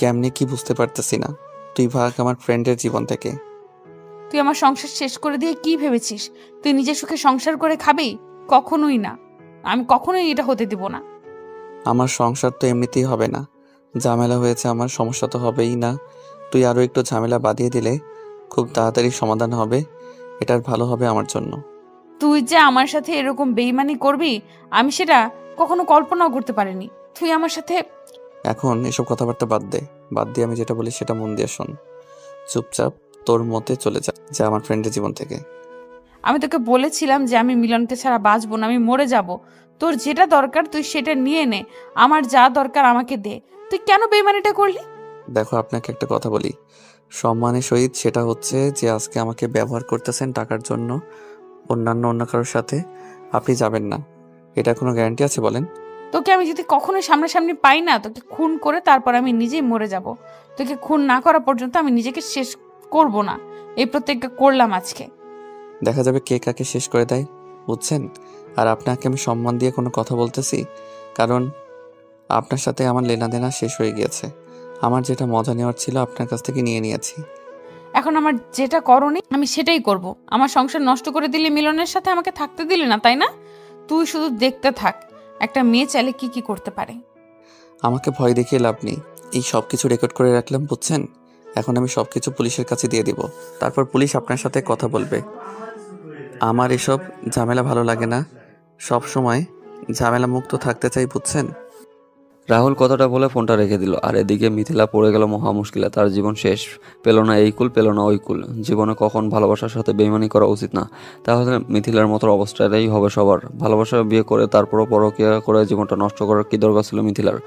কেমনে কি বুঝতে পারতেছি না। তুই ভাগ আমার ফ্রেন্ডের জীবন থেকে। তুই আমার সংসার শেষ করে দিয়ে কি ভেবেছিস তুই নিজের সুখে সংসার করে খাবি? কখনোই না, আমি কখনোই এটা হতে দিব না। আমার সংসার তো এমনিতেই হবে না, ঝামেলা হয়েছে, আমার সমস্যা তো হবেই না। তুই আরও একটু ঝামেলা বাঁধিয়ে দিলে খুব তাড়াতাড়ি সমাধান হবে, এটার ভালো হবে আমার জন্য। তুই যে আমার সাথে এরকম বেইমানি করবি আমি সেটা কখনো কল্পনাও করতে পারিনি। তুই আমার সাথে এখন এসব কথাবার্তা বাদ দে, বাদ দিয়ে আমি যেটা বলি সেটা মন দিয়ে শোন। চুপচাপ তোর মতে চলে যা আমার ফ্রেন্ডের জীবন থেকে। আমি তোকে বলেছিলাম যে আমি মিলনকে ছাড়া বাঁচবো না, আমি মরে যাব। তোর যেটা দরকার তুই সেটা নিয়ে নে, আমার যা দরকার আমাকে দে। তুই কেন বেইমানিটা করলি? দেখো, আপনাকে একটা কথা বলি সম্মানের সহিত, সেটা হচ্ছে যে আজকে আমাকে ব্যবহার করতেছেন টাকার জন্য অন্য কারোর সাথে আপনি যাবেন না, এটা কোনো গ্যারান্টি আছে বলেন? তোকে আমি যদি কখনো সামনাসামনি পাই না, তোকে খুন করে তারপর আমি নিজেই মরে যাব। তোকে খুন না করা পর্যন্ত আমি নিজেকে শেষ করব না, এই প্রত্যেকটা করলাম আজকে। দেখা যাবে কে কাকে শেষ করে দেয়, বুঝছেন? আর আপনাকে আমি সম্মান দিয়ে কোনো কথা বলতেছি, কারণ আপনার সাথে আমার লেনাদেনা শেষ হয়ে গিয়েছে। আমার যেটা মজা নেওয়ার ছিল আপনার কাছ থেকে নিয়ে নিয়েছি। এখন আমার যেটা করণীয় আমি সেটাই করব। আমার সংসার নষ্ট করে দিলি, মিলনের সাথে আমাকে থাকতে দিলি না, তাই না? তুই শুধু দেখতে থাক একটা মেয়ে চাইলে কি কি করতে পারে। আমাকে ভয় দেখিয়ে লাভ নেই, এই সব কিছু রেকর্ড করে রাখলাম, বুঝছেন? এখন আমি সব কিছু পুলিশের কাছে দিয়ে দিব, তারপর পুলিশ আপনার সাথে কথা বলবে। আমার এসব ঝামেলা ভালো লাগে না, সব সময় ঝামেলা মুক্ত থাকতে চাই, বুঝছেন? রাহুল কথাটা বলে ফোনটা রেখে দিল। আর এদিকে মিথিলা পড়ে গেল মহা মুশকিলে। তার জীবন শেষ, পেল না এই কুল, পেল না ওই কুল। জীবনে কখন ভালোবাসার সাথে বেইমানি করা উচিত না, তাহলে মিথিলার মতো অবস্থাটাই হবে সবার। ভালোবাসা বিয়ে করে তারপরও পরকীয়া করে জীবনটা নষ্ট করার কি দরকার ছিল মিথিলার?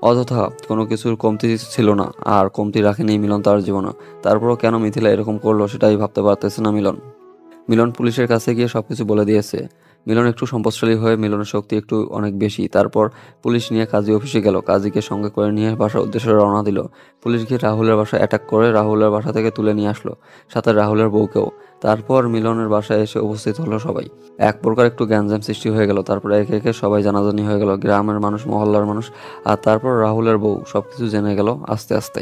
অযথা কোনো কিছুর কমতি ছিল না, আর কমতি রাখেনি মিলন তার জীবনে। তারপরও কেন মিথিলা এরকম করলো সেটাই ভাবতে পারতেছে না মিলন পুলিশের কাছে গিয়ে সবকিছু বলে দিয়েছে। মিলন একটু সম্পদশালী হয়ে মিলনের শক্তি একটু অনেক বেশি। তারপর পুলিশ নিয়ে কাজী অফিসে গেল, কাজীকে সঙ্গে করে নিয়ে বাসার উদ্দেশ্যে রওনা দিল। পুলিশ গিয়ে রাহুলের বাসা অ্যাটাক করে রাহুলের বাসা থেকে তুলে নিয়ে আসলো, সাথে রাহুলের বউকেও। তারপর মিলনের বাসায় এসে উপস্থিত হলো সবাই। এক প্রকার একটু গ্যাঞ্জাম সৃষ্টি হয়ে গেল। তারপরে একে একে সবাই জানাজানি হয়ে গেল, গ্রামের মানুষ, মহল্লার মানুষ, আর তারপর রাহুলের বউ সবকিছু জেনে গেল আস্তে আস্তে।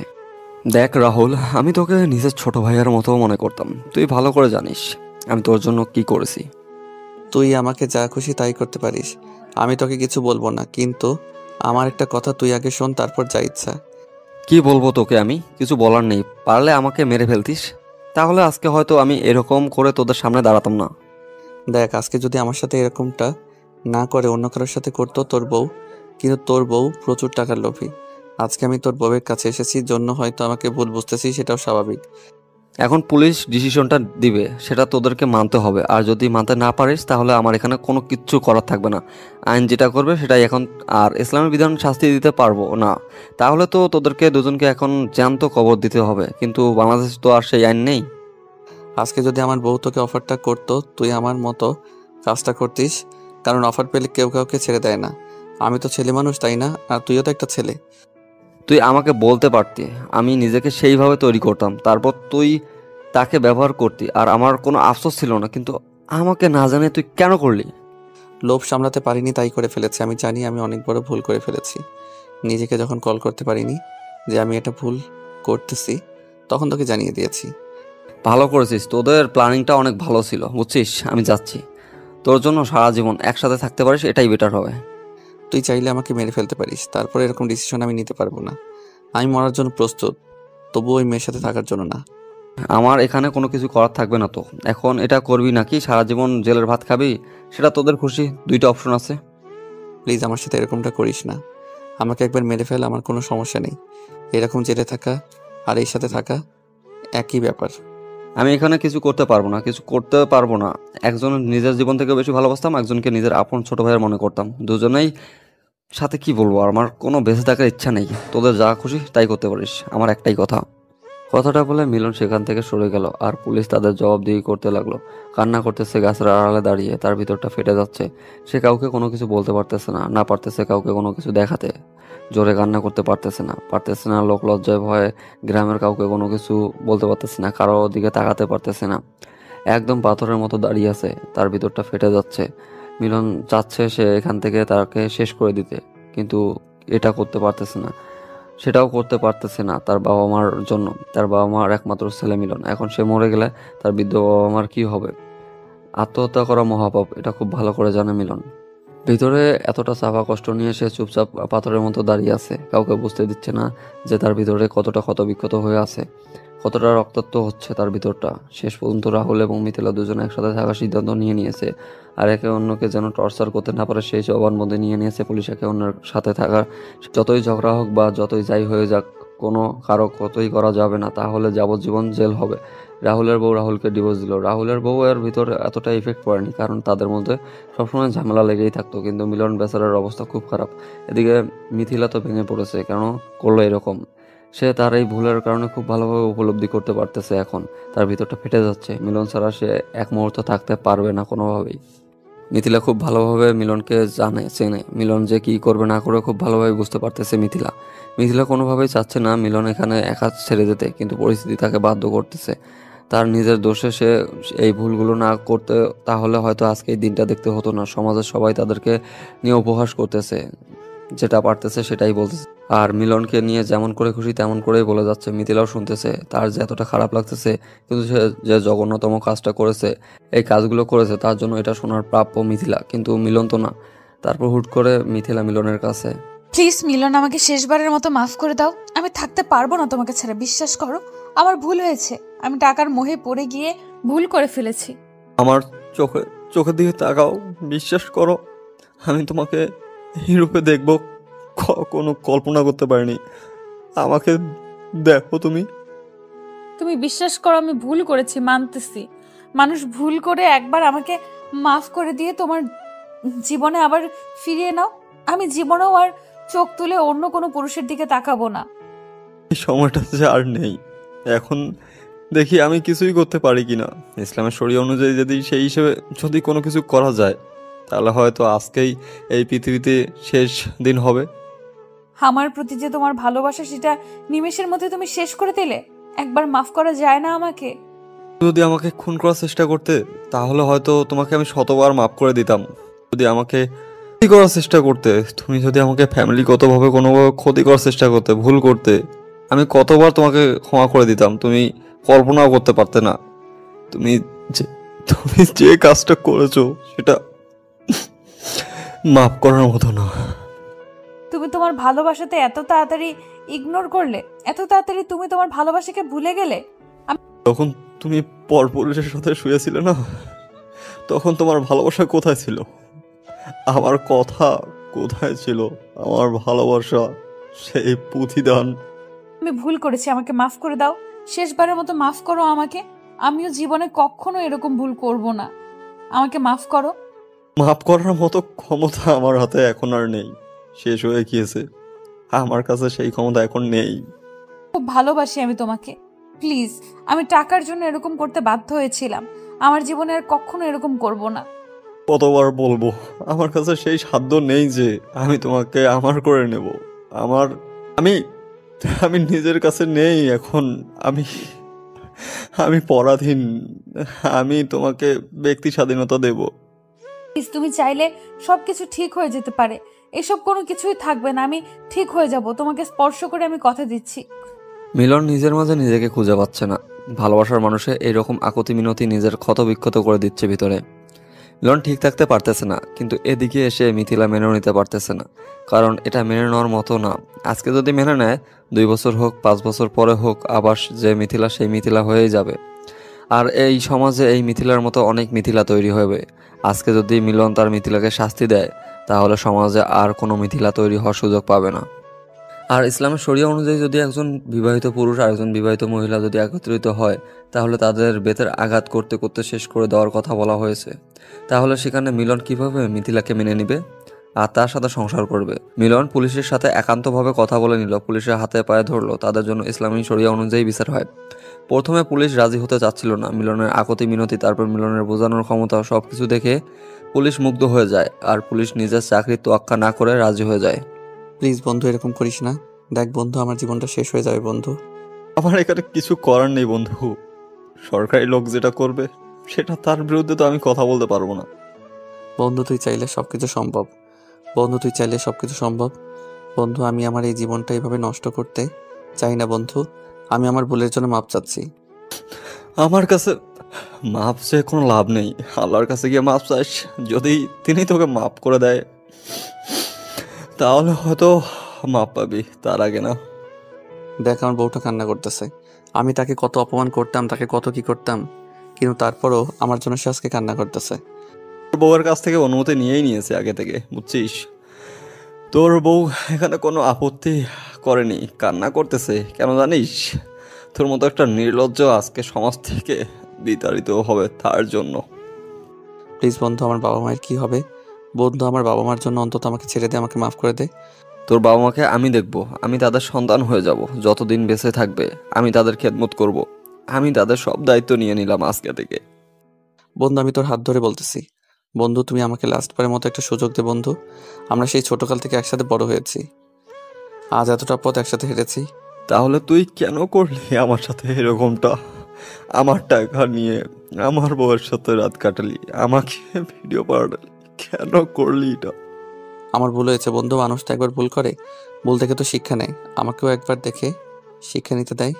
দেখ রাহুল, আমি তোকে নিজের ছোট ভাইয়ের মতো মনে করতাম। তুই ভালো করে জানিস আমি তোর জন্য কি করেছি। তুই আমাকে যা খুশি তাই করতে পারিস, আমি তোকে কিছু বলবো না, কিন্তু আমার একটা কথা তুই আগে শোন, তারপর যা ইচ্ছা। কি বলবো তোকে? আমি কিছু বলার নেই, পারলে আমাকে মেরে ফেলতিস, তাহলে আজকে হয়তো আমি এরকম করে তোদের সামনে দাঁড়াতাম না। দেখ, আজকে যদি আমার সাথে এরকমটা না করে অন্য কারোর সাথে করতো তোর বউ, কিন্তু তোর বউ প্রচুর টাকার লোভী। আজকে আমি তোর বউয়ের কাছে এসেছি জন্য হয়তো আমাকে ভুল বুঝতেছি, সেটাও স্বাভাবিক। এখন পুলিশ ডিসিশনটা দিবে, সেটা তোদেরকে মানতে হবে। আর যদি মানতে না পারিস তাহলে আমার এখানে কোনো কিচ্ছু করার থাকবে না। আইন যেটা করবে সেটাই এখন। আর ইসলামের বিধান শাস্তি দিতে পারবো না, তাহলে তো তোদেরকে দুজনকে এখন জ্যান্ত কবর দিতে হবে। কিন্তু বাংলাদেশে তো আর সেই আইন নেই। আজকে যদি আমার বউ তোকে অফারটা করতো, তুই আমার মতো কাজটা করতিস, কারণ অফার পেলে কেউ কাউকে ছেড়ে দেয় না। আমি তো ছেলে মানুষ, তাই না? আর তুইও তো একটা ছেলে। তুই আমাকে বলতে পারতি, আমি নিজেকে সেইভাবে তৈরি করতাম, তারপর তুই তাকে ব্যবহার করতি, আর আমার কোনো আফসোস ছিল না। কিন্তু আমাকে না জানে তুই কেন করলি? লোভ সামলাতে পারিনি, তাই করে ফেলেছি। আমি জানি আমি অনেক বড় ভুল করে ফেলেছি। নিজেকে যখন কল করতে পারিনি যে আমি এটা ভুল করতেছি, তখন তোকে জানিয়ে দিয়েছি। ভালো করেছিস, তোদের প্ল্যানিংটা অনেক ভালো ছিল, বুঝছিস? আমি যাচ্ছি, তোর জন্য সারা জীবন একসাথে থাকতে পারিস, এটাই বেটার হবে। তুই চাইলে আমাকে মেরে ফেলতে পারিস, তারপর এরকম ডিসিশন আমি নিতে পারবো না। আমি মরার জন্য প্রস্তুত, তবু ওই মেয়ের সাথে থাকার জন্য না। আমার এখানে কোনো কিছু করার থাকবে না তো। এখন এটা করবি নাকি সারা জীবন জেলের ভাত খাবি, সেটা তোদের খুশি। দুইটা অপশন আছে। প্লিজ আমার সাথে এরকমটা করিস না। আমাকে একবার মেরে ফেল, আমার কোনো সমস্যা নেই। এরকম জেলে থাকা আর এই সাথে থাকা একই ব্যাপার। আমি এখানে কিছু করতে পারবো না। একজন নিজের জীবন থেকে বেশি ভালোবাসতাম, একজনকে নিজের আপন ছোট ভাইয়ের মনে করতাম। দুজনেই সাথে কি বলবো, আমার কোনো বেঁচে থাকার ইচ্ছা নেই। তোদের যা খুশি তাই করতে পারিস, আমার একটাই কথা। কথাটা বলে মিলন সেখান থেকে সরে গেল আর পুলিশ তাদের জবাবদিহি করতে লাগলো। কান্না করতেছে গাছের আড়ালে দাঁড়িয়ে, তার ভিতরটা ফেটে যাচ্ছে। সে কাউকে কোনো কিছু বলতে পারতেছে না, না পারতেছে কাউকে কোনো কিছু দেখাতে। জোরে কান্না করতে পারতেছে না লোক লজ্জায় ভয়ে গ্রামের কাউকে কোনো কিছু বলতে পারতেছে না, কারো দিকে তাকাতে পারতেছে না। একদম পাথরের মতো দাঁড়িয়ে আছে, তার ভিতরটা ফেটে যাচ্ছে। মিলন চাচ্ছে সে এখান থেকে তাকে শেষ করে দিতে, কিন্তু এটা করতে পারতেছে না। সেটাও করতে পারতেছে না তার বাবা মার জন্য। তার বাবা মার একমাত্র ছেলে মিলন, এখন সে মরে গেলে তার বৃদ্ধ বাবা মার কি হবে? আত্মহত্যা করা মহাপাপ, এটা খুব ভালো করে জানে মিলন। ভিতরে এতটা চাপা কষ্ট নিয়ে সে চুপচাপ পাথরের মতো দাঁড়িয়ে আছে, কাউকে বুঝতে দিচ্ছে না যে তার ভিতরে কতটা ক্ষতবিক্ষত হয়ে আছে, কতটা রক্তাক্ত হচ্ছে তার ভিতরটা। শেষ পর্যন্ত রাহুল এবং মিথিলা দুজনে একসাথে থাকার সিদ্ধান্ত নিয়েছে, আর একে অন্যকে যেন টর্চার করতে না পারে সেই জবানবন্দি নিয়েছে পুলিশ একে অন্যের সাথে থাকার। যতই ঝগড়া হোক বা যতই যাই হয়ে যাক, কোনো কারো কতই করা যাবে না, তাহলে যাবজ্জীবন জেল হবে। রাহুলের বউ রাহুলকে ডিভোর্স দিল। রাহুলের বউ এর ভিতরে এতটা ইফেক্ট পড়েনি, কারণ তাদের মধ্যে সবসময় ঝামেলা লেগেই থাকতো, কিন্তু মিলন বেচারার অবস্থা খুব খারাপ। এদিকে মিথিলা তো ভেঙে পড়েছে, কেন করলো এরকম। সে তার এই ভুলের কারণে খুব ভালোভাবে উপলব্ধি করতে পারতেছে, এখন তার ভিতরটা ফেটে যাচ্ছে। মিলন ছাড়া সে এক মুহূর্ত থাকতে পারবে না কোনোভাবেই। মিথিলা খুব ভালোভাবে মিলনকে চেনে। মিলন যে কি করবে না করে খুব ভালোভাবে বুঝতে পারতেছে মিথিলা কোনোভাবেই চাচ্ছে না মিলন এখানে একা ছেড়ে যেতে, কিন্তু পরিস্থিতি তাকে বাধ্য করতেছে। তার নিজের দোষে সে এই ভুলগুলো না করতে, তাহলে হয়তো আজকে এই দিনটা দেখতে হতো না। সমাজের সবাই তাদেরকে নিয়ে উপহাস করতেছে, যেটা পারতেছে সেটাই বলতেছে। আর মিলনকে নিয়ে যেমন করে খুশি তেমন করেই বলে যাচ্ছে। মিথিলাও শুনতেছে, তার যে এতটা খারাপ লাগতেছে, কিন্তু সে যে জঘন্যতম কাজটা করেছে, এই কাজগুলো করেছে, তার জন্য এটা শোনার প্রাপ্য মিথিলা, কিন্তু মিলন তো না। তারপর হুট করে মিথিলা মিলনের কাছে, প্লিজ মিলন, আমাকে শেষবারের মতো মাফ করে দাও। আমি থাকতে পারবো না তোমাকে ছেড়ে, বিশ্বাস করো। আমার ভুল হয়েছে, আমি টাকার মোহে পড়ে গিয়ে ভুল করে ফেলেছি। আমার চোখের দিকে তাকাও, বিশ্বাস করো, আমি তোমাকে এই রূপে দেখবো কোনো কল্পনা করতে পারিনি। আমাকে দেখো তুমি। তুমি বিশ্বাস করো, আমি ভুল করেছি, মানতেছি। মানুষ ভুল করে একবার আমাকে মাফ করে দিয়ে তোমার জীবনে আবার ফিরিয়ে নাও। আমি জীবনেও আর চোখ তুলে অন্য কোনো পুরুষের দিকে তাকাবো না। এই সময়টা যে আর নেই, এখন দেখি আমি কিছুই করতে পারি কিনা। ইসলামের শরীয়ত অনুযায়ী যদি সেই হিসেবে যদি কোনো কিছু করা যায়, তাহলে হয়তো আজকেই এই পৃথিবীতে শেষ দিন হবে। আমার প্রতি যে তোমার ভালোবাসা, সেটা নিমেষের মধ্যে তুমি শেষ করে দিলে। একবার মাফ করা যায় না আমাকে? যদি আমাকে খুন করার চেষ্টা করতে, তাহলে হয়তো তোমাকে আমি শতবার মাফ করে দিতাম। যদি আমাকে ক্ষতি করার চেষ্টা করতে, তুমি যদি আমাকে ফ্যামিলিগতভাবে কোনোভাবে ক্ষতি করার চেষ্টা করতে, ভুল করতে, আমি কতবার তোমাকে ক্ষমা করে দিতাম, তুমি কল্পনাও করতে পারতে না। তুমি যে কাজটা করেছো সেটা মাফ করার মতো না। তুমি তোমার ভালোবাসাতে এত তাড়াতাড়ি ইগনোর করলে, এত তাড়াতাড়ি তুমি তোমার ভালোবাসাকে ভুলে গেলে। তখন তুমি পরপুরুষের সাথে শুয়েছিলে না, তখন তোমার ভালোবাসা কোথায় ছিল? আমার কথা কোথায় ছিল? আমার ভালোবাসা, সেই প্রতিদান। আমি ভুল করেছি, আমাকে মাফ করে দাও। শেষবারের মতো মাফ করো আমাকে। আমিও জীবনে কখনো এরকম ভুল করব না। আমাকে মাফ করো। মাফ করার মতো ক্ষমতা আমার হাতে এখন আর নেই, শেষ হয়ে গিয়েছে। আমার কাছে সেই ক্ষমতা এখন নেই। খুব ভালোবাসি আমি তোমাকে, প্লিজ। আমি টাকার জন্য এরকম করতে বাধ্য হয়েছিলাম। আমার জীবনে আর কখনো এরকম করব না। কতবার বলবো, আমার কাছে সেই সাধ্য নেই যে আমি তোমাকে আমার করে নেব। আমি আমি নিজের কাছে নেই এখন। আমি পরাধীন। আমি তোমাকে ব্যক্তি স্বাধীনতা দেব। প্লিজ, তুমি চাইলে সবকিছু ঠিক হয়ে যেতে পারে। এসব কোনো কিছুই থাকবে না। আমি ঠিক হয়ে যাব, তোমাকে স্পর্শ করে আমি কথা দিচ্ছি। মিলন নিজের মাঝে নিজেকে খুঁজে পাচ্ছে না। ভালোবাসার মানুষে এইরকম আকুতি মিনতি নিজের ক্ষতবিক্ষত করে দিচ্ছে ভিতরে। মিলন ঠিক থাকতে পারতেছে না, কিন্তু এদিকে এসে মিথিলা মেনেও নিতে পারতেছে না, কারণ এটা মেনে নেওয়ার মতো না। আজকে যদি মেনে নেয়, 2 বছর হোক 5 বছর পরে হোক, আবার যে মিথিলা সেই মিথিলা হয়েই যাবে। আর এই সমাজে এই মিথিলার মতো অনেক মিথিলা তৈরি হবে। আজকে যদি মিলন তার মিথিলাকে শাস্তি দেয়, তাহলে সমাজে আর কোনো মিথিলা তৈরি হওয়ার সুযোগ পাবে না। আর ইসলামের শরিয়া অনুযায়ী যদি একজন বিবাহিত পুরুষ আর একজন বিবাহিত মহিলা যদি একত্রিত হয়, তাহলে তাদের বেতের আঘাত করতে করতে শেষ করে দেওয়ার কথা বলা হয়েছে। তাহলে সেখানে মিলন কিভাবে মিথিলাকে মেনে নিবে? আর তার সাথে সংসার করবে। মিলন পুলিশের সাথে একান্তভাবে কথা বলে নিল, পুলিশের হাতে পায়ে ধরলো, তাদের জন্য ইসলামী শরিয়া অনুযায়ী বিচার হয়। প্রথমে পুলিশ রাজি হতে চাচ্ছিল না, মিলনের আকতি মিনতি, তারপর মিলনের বোঝানোর ক্ষমতা সবকিছু দেখে পুলিশ মুগ্ধ হয়ে যায়, আর পুলিশ নিজের চাকরির তোয়াক্কা না করে রাজি হয়ে যায়। প্লিজ বন্ধু, এরকম করিস না। দেখ বন্ধু, আমার জীবনটা শেষ হয়ে যাবে বন্ধু। আমার এখানে কিছু করার নেই বন্ধু। সরকারি লোক যেটা করবে সেটা তার বিরুদ্ধে তো আমি কথা বলতে পারবো না। বন্ধু তুই চাইলে সবকিছু সম্ভব। বন্ধু তুই চাইলে সবকিছু সম্ভব। বন্ধু আমি আমার এই জীবনটা এইভাবে নষ্ট করতে চাই না বন্ধু। আমি আমার ভুলের জন্য মাপ চাচ্ছি। আমার কাছে মাপ চেয়ে কোনো লাভ নেই। আল্লাহর কাছে গিয়ে মাপ চাইস, যদি তিনি তোকে মাপ করে দেয় তাহলে হয়তো মাপ পাবি, তার আগে না। দেখ আমার বউটা কান্না করতেছে। আমি তাকে কত অপমান করতাম, তাকে কত কি করতাম, কিন্তু তারপরও আমার জন্য সে আজকে কান্না করতেছে। তোর বউয়ের কাছ থেকে অনুমতি নিয়েই নিয়েছে আগে থেকে, বুঝছিস? তোর বউ এখানে কোনো আপত্তি করেনি, কান্না করতেছে কেন জানিস? তোর মতো একটা নির্লজ্জ আজকে সমাজ থেকে বিতাড়িত হবে তার জন্য। প্লিজ বন্ধু, আমার বাবা মায়ের কি হবে? বন্ধু আমার বাবা মার জন্য অন্তত আমাকে ছেড়ে দে, আমাকে মাফ করে দে। তোর বাবা মাকে আমি দেখব, আমি তাদের সন্তান হয়ে যাব। যতদিন বেঁচে থাকবে আমি তাদের খেদমত করব। আমি তাদের সব দায়িত্ব নিয়ে নিলাম আজকে থেকে। বন্ধু আমি তোর হাত ধরে বলতেছি, বন্ধু তুমি আমাকে লাস্টবারের মতো একটা সুযোগ দে বন্ধু। আমরা সেই ছোটকাল থেকে একসাথে বড় হয়েছি, আজ এতটা পথ একসাথে হেঁটেছি। তাহলে তুই কেন করলি আমার সাথে এরকমটা? আমার টাকা নিয়ে আমার বউয়ের সাথে রাত কাটালি, আমাকে ভিডিও পাঠালি, কেন করলি এটা? আমার ভুল হয়েছে বন্ধু, মানুষ তো একবার ভুল করে, ভুল থেকে তো শিক্ষা নেয়। আমাকেও একবার দেখে শিক্ষা নিতে দেয়।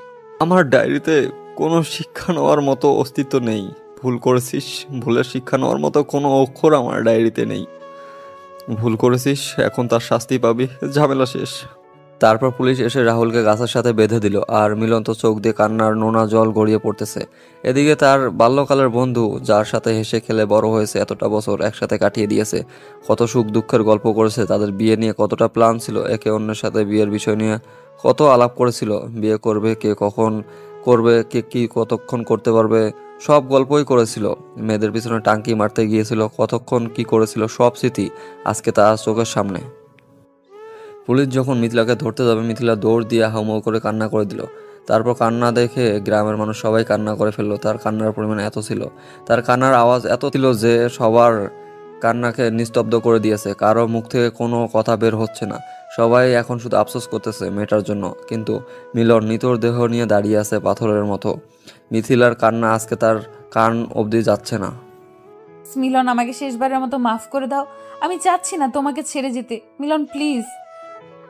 আমার ডায়েরিতে কোনো শিক্ষা নেওয়ার মতো অস্তিত্ব নেই। ভুল করেছিস, ভুলের শিক্ষা নেওয়ার মতো কোনো অক্ষর আমার ডায়েরিতে নেই। ভুল করেছিস, এখন তার শাস্তি পাবি, ঝামেলা শেষ। তারপর পুলিশ এসে রাহুলকে গাছের সাথে বেঁধে দিল, আর মিলন তো চোখ দিয়ে কান্নার নোনা জল গড়িয়ে পড়তেছে। এদিকে তার বাল্যকালের বন্ধু, যার সাথে হেসে খেলে বড় হয়েছে, এতটা বছর একসাথে কাটিয়ে দিয়েছে, কত সুখ দুঃখের গল্প করেছে, তাদের বিয়ে নিয়ে কতটা প্ল্যান ছিল, একে অন্যের সাথে বিয়ের বিষয় নিয়ে কত আলাপ করেছিল, বিয়ে করবে, কে কখন করবে, কে কি কতক্ষণ করতে পারবে, সব গল্পই করেছিল। মেয়েদের পিছনে টাঙ্কি মারতে গিয়েছিল, কতক্ষণ কি করেছিল, সব স্মৃতি আজকে তার চোখের সামনে। পুলিশ যখন মিথিলাকে ধরতে যাবে, মিথিলা দৌড় দিয়ে হাউমাউ করে কান্না করে দিল। তারপর কান্না দেখে গ্রামের মানুষ সবাই কান্না করে ফেললো। তার কান্নার পরিমাণ এত ছিল, তার কান্নার আওয়াজ এত ছিল যে সবার কান্নাকে নিস্তব্ধ করে দিয়েছে। কারো মুখ থেকে কোনো কথা বের হচ্ছে না, সবাই এখন শুধু আফসোস করতেছে মেয়েটার জন্য। কিন্তু মিলন নিতর দেহ নিয়ে দাঁড়িয়ে আছে পাথরের মতো। মিথিলার কান্না আজকে তার কান অবধি যাচ্ছে না। মিলন আমাকে শেষবারের মতো মাফ করে দাও। আমি চাচ্ছি না তোমাকে ছেড়ে যেতে মিলন, প্লিজ।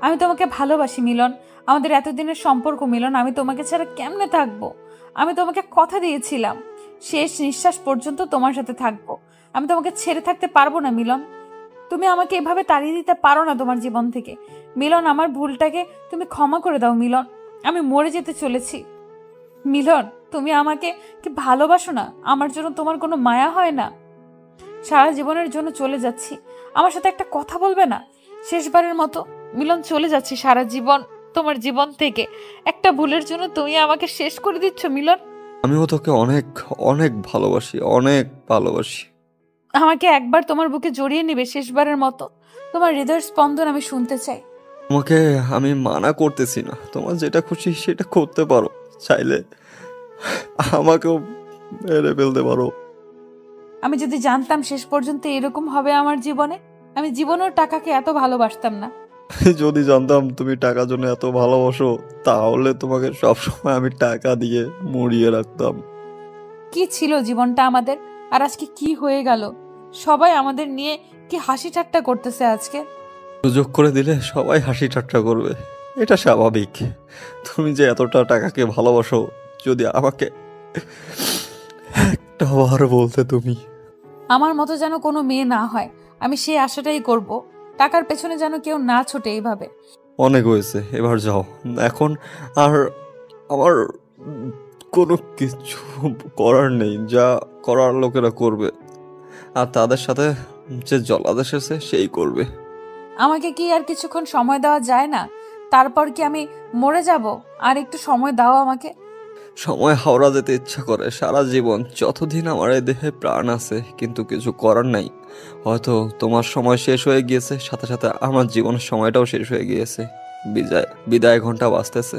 আমি তোমাকে ভালোবাসি মিলন, আমাদের এতদিনের সম্পর্ক মিলন, আমি তোমাকে ছাড়া কেমনে থাকবো? আমি তোমাকে কথা দিয়েছিলাম শেষ নিঃশ্বাস পর্যন্ত তোমার সাথে থাকবো। আমি তোমাকে ছেড়ে থাকতে পারবো না মিলন। তুমি আমাকে এভাবে তাড়িয়ে দিতে পারো না তোমার জীবন থেকে মিলন। আমার ভুলটাকে তুমি ক্ষমা করে দাও মিলন, আমি মরে যেতে চলেছি মিলন। তুমি আমাকে কি ভালোবাসো না? আমার জন্য তোমার কোনো মায়া হয় না? সারা জীবনের জন্য চলে যাচ্ছি, আমার সাথে একটা কথা বলবে না? শেষবারের মতো মিলন, চলে যাচ্ছি সারা জীবন তোমার জীবন থেকে। একটা ভুলের জন্য তুমি আমাকে শেষ করে দিচ্ছ মিলন। আমিও তোকে অনেক অনেক ভালোবাসি, অনেক ভালোবাসি। আমাকে একবার তোমার বুকে জড়িয়ে নেবে শেষবারের মতো? তোমার হৃদয়ের স্পন্দন আমি শুনতে চাই। তোমাকে আমি মানা করতেছি না, তোমার যেটা খুশি সেটা করতে পারো, চাইলে আমাকেও মেরে ফেলতে পারো। আমি যদি জানতাম শেষ পর্যন্ত এরকম হবে আমার জীবনে, আমি জীবনেও টাকাকে এত ভালোবাসতাম না। যদি জানতাম তুমি টাকার জন্য এত ভালোবাসো, তাহলে তোমাকে সবসময় আমি টাকা দিয়ে মুড়িয়ে রাখতাম। কি ছিল জীবনটা আমাদের, আর আজকে কি হয়ে গেল? সবাই আমাদের নিয়ে কি হাসি ঠাট্টা করতেছে আজকে। সুযোগ করে দিলে সবাই হাসি ঠাট্টা করবে, এটা স্বাভাবিক। তুমি যে এতটা টাকাকে ভালোবাসো, যদি আমাকে একটা বার বলতে তুমি। আমার মতো যেন কোনো মেয়ে না হয়, আমি সেই আশাটাই করব। টাকার পেছনে যেন কেউ না ছোটে এইভাবে। অনেক হয়েছে, এবার যাও। এখন আর আমার কোনো কিছু করার নেই, যা করার লোকেরা করবে, আর তাদের সাথে যে জলাদেশ এসে সেই করবে। আমাকে কি আর কিছুক্ষণ সময় দেওয়া যায় না? তারপর কি আমি মরে যাব? আর একটু সময় দাও আমাকে। সময় হাওড়া যেতে ইচ্ছা করে সারা জীবন, যতদিন আমার এই দেহে প্রাণ আছে, কিন্তু কিছু করার নাই। হয়তো তোমার সময় শেষ হয়ে গিয়েছে, সাথে সাথে আমার জীবনের সময়টাও শেষ হয়ে গিয়েছে। বিদায় ঘন্টা বাজতেছে।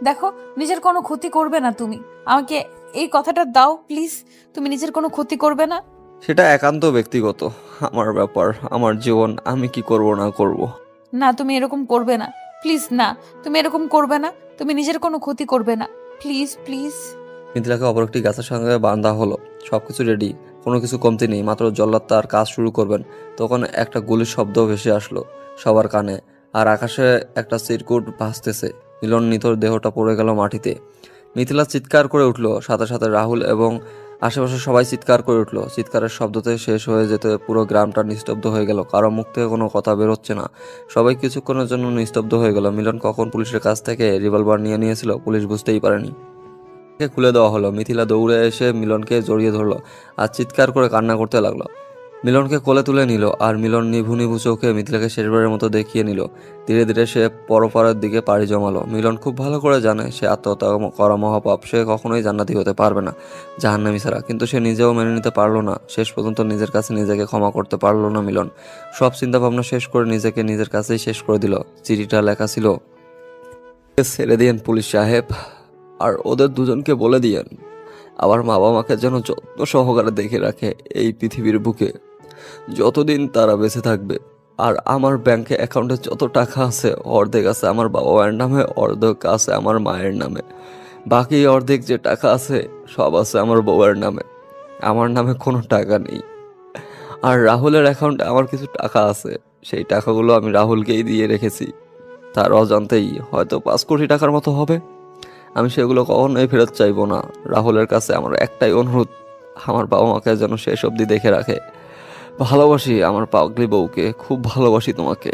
দেখো, নিজের কোনো ক্ষতি করবে না তুমি। আমাকে এই কথাটা দাও প্লিজ, তুমি নিজের কোনো ক্ষতি করবে না। সেটা একান্ত ব্যক্তিগত, আমার ব্যাপার, আমার জীবন, আমি কি করব না করব। না, তুমি এরকম করবে না প্লিজ। না, তুমি এরকম করবে না। তুমি নিজের কোনো ক্ষতি করবে না, প্লিজ প্লিজ। মিথিলাকে অপর একটি গাছের সঙ্গে বাঁধা হলো। সবকিছু রেডি, কোনো কিছু কমতি নেই। মাত্র জল্লাদ তার কাজ শুরু করবেন, তখন একটা গুলির শব্দ ভেসে আসলো সবার কানে। আর আকাশে একটা চিরকুট ভাসতেছে। মিলন নিথর দেহটা পড়ে গেল মাটিতে। মিথিলা চিৎকার করে উঠল, সাথে সাথে রাহুল এবং আশেপাশে সবাই চিৎকার করে উঠল। চিৎকারের শব্দতে শেষ হয়ে যেতে পুরো গ্রামটা নিস্তব্ধ হয়ে গেল। কারো মুখ থেকে কোনো কথা বেরোচ্ছে না। সবাই কিছুক্ষণের জন্য নিস্তব্ধ হয়ে গেল। মিলন কখন পুলিশের কাছ থেকে রিভলভার নিয়ে নিয়েছিল পুলিশ বুঝতেই পারেনি। খুলে দেওয়া হলো। মিথিলা দৌড়ে এসে মিলনকে জড়িয়ে ধরলো আর চিৎকার করে কান্না করতে লাগলো। মিলনকে কোলে তুলে নিল আর মিলন নিভু নিভু চোখে মিথিলাকে শেষবারের মতো দেখিয়ে নিল। ধীরে ধীরে সে পরপারের দিকে পাড়ি জমালো। মিলন খুব ভালো করে জানে সে আত্মহত্যা করা মহাপাপ, সে কখনোই জান্নাতি হতে পারবে না জাহান্নামী ছাড়া। কিন্তু সে নিজেও মেনে নিতে পারলো না। শেষ পর্যন্ত নিজের কাছে নিজেকে ক্ষমা করতে পারলো না মিলন। সব চিন্তা ভাবনা শেষ করে নিজেকে নিজের কাছেই শেষ করে দিল। চিঠিটা লেখা ছিল, ছেড়ে দিয়েন পুলিশ সাহেব, আর ওদের দুজনকে বলে দিয়েন আমার বাবা মাকে যেন যত্ন সহকারে দেখে রাখে এই পৃথিবীর বুকে যতদিন তারা বেঁচে থাকবে। আর আমার ব্যাংকে অ্যাকাউন্টে যত টাকা আছে, অর্ধেক আছে আমার বাবা মায়ের নামে, অর্ধেক আছে আমার মায়ের নামে। বাকি অর্ধেক যে টাকা আছে সব আছে আমার বউয়ের নামে। আমার নামে কোনো টাকা নেই। আর রাহুলের অ্যাকাউন্টে আমার কিছু টাকা আছে, সেই টাকাগুলো আমি রাহুলকেই দিয়ে রেখেছি। তার অজান্তেই হয়তো 5 কোটি টাকার মতো হবে। আমি সেগুলো কখনোই ফেরত চাইবো না। রাহুলের কাছে আমার একটাই অনুরোধ, আমার বাবা মাকে যেন শেষ অবধি দেখে রাখে। ভালোবাসি আমার পাগলি বউকে, খুব ভালোবাসি তোমাকে।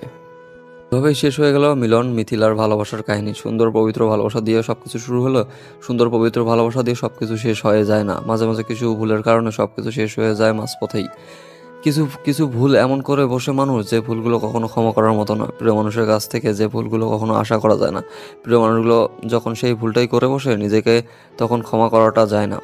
এভাবেই শেষ হয়ে গেল মিলন মিথিলার ভালোবাসার কাহিনী। সুন্দর পবিত্র ভালোবাসা দিয়ে সবকিছু শুরু হলো, সুন্দর পবিত্র ভালোবাসা দিয়ে সবকিছু শেষ হয়ে যায় না। মাঝে মাঝে কিছু ভুলের কারণে সবকিছু শেষ হয়ে যায় মাঝপথেই। কিছু কিছু ভুল এমন করে বসে মানুষ, যে ভুলগুলো কখনো ক্ষমা করার মতো নয়। প্রিয় মানুষের কাছ থেকে যে ভুলগুলো কখনো আশা করা যায় না। প্রিয় মানুষগুলো যখন সেই ভুলটাই করে বসে, নিজেকে তখন ক্ষমা করাটা যায় না।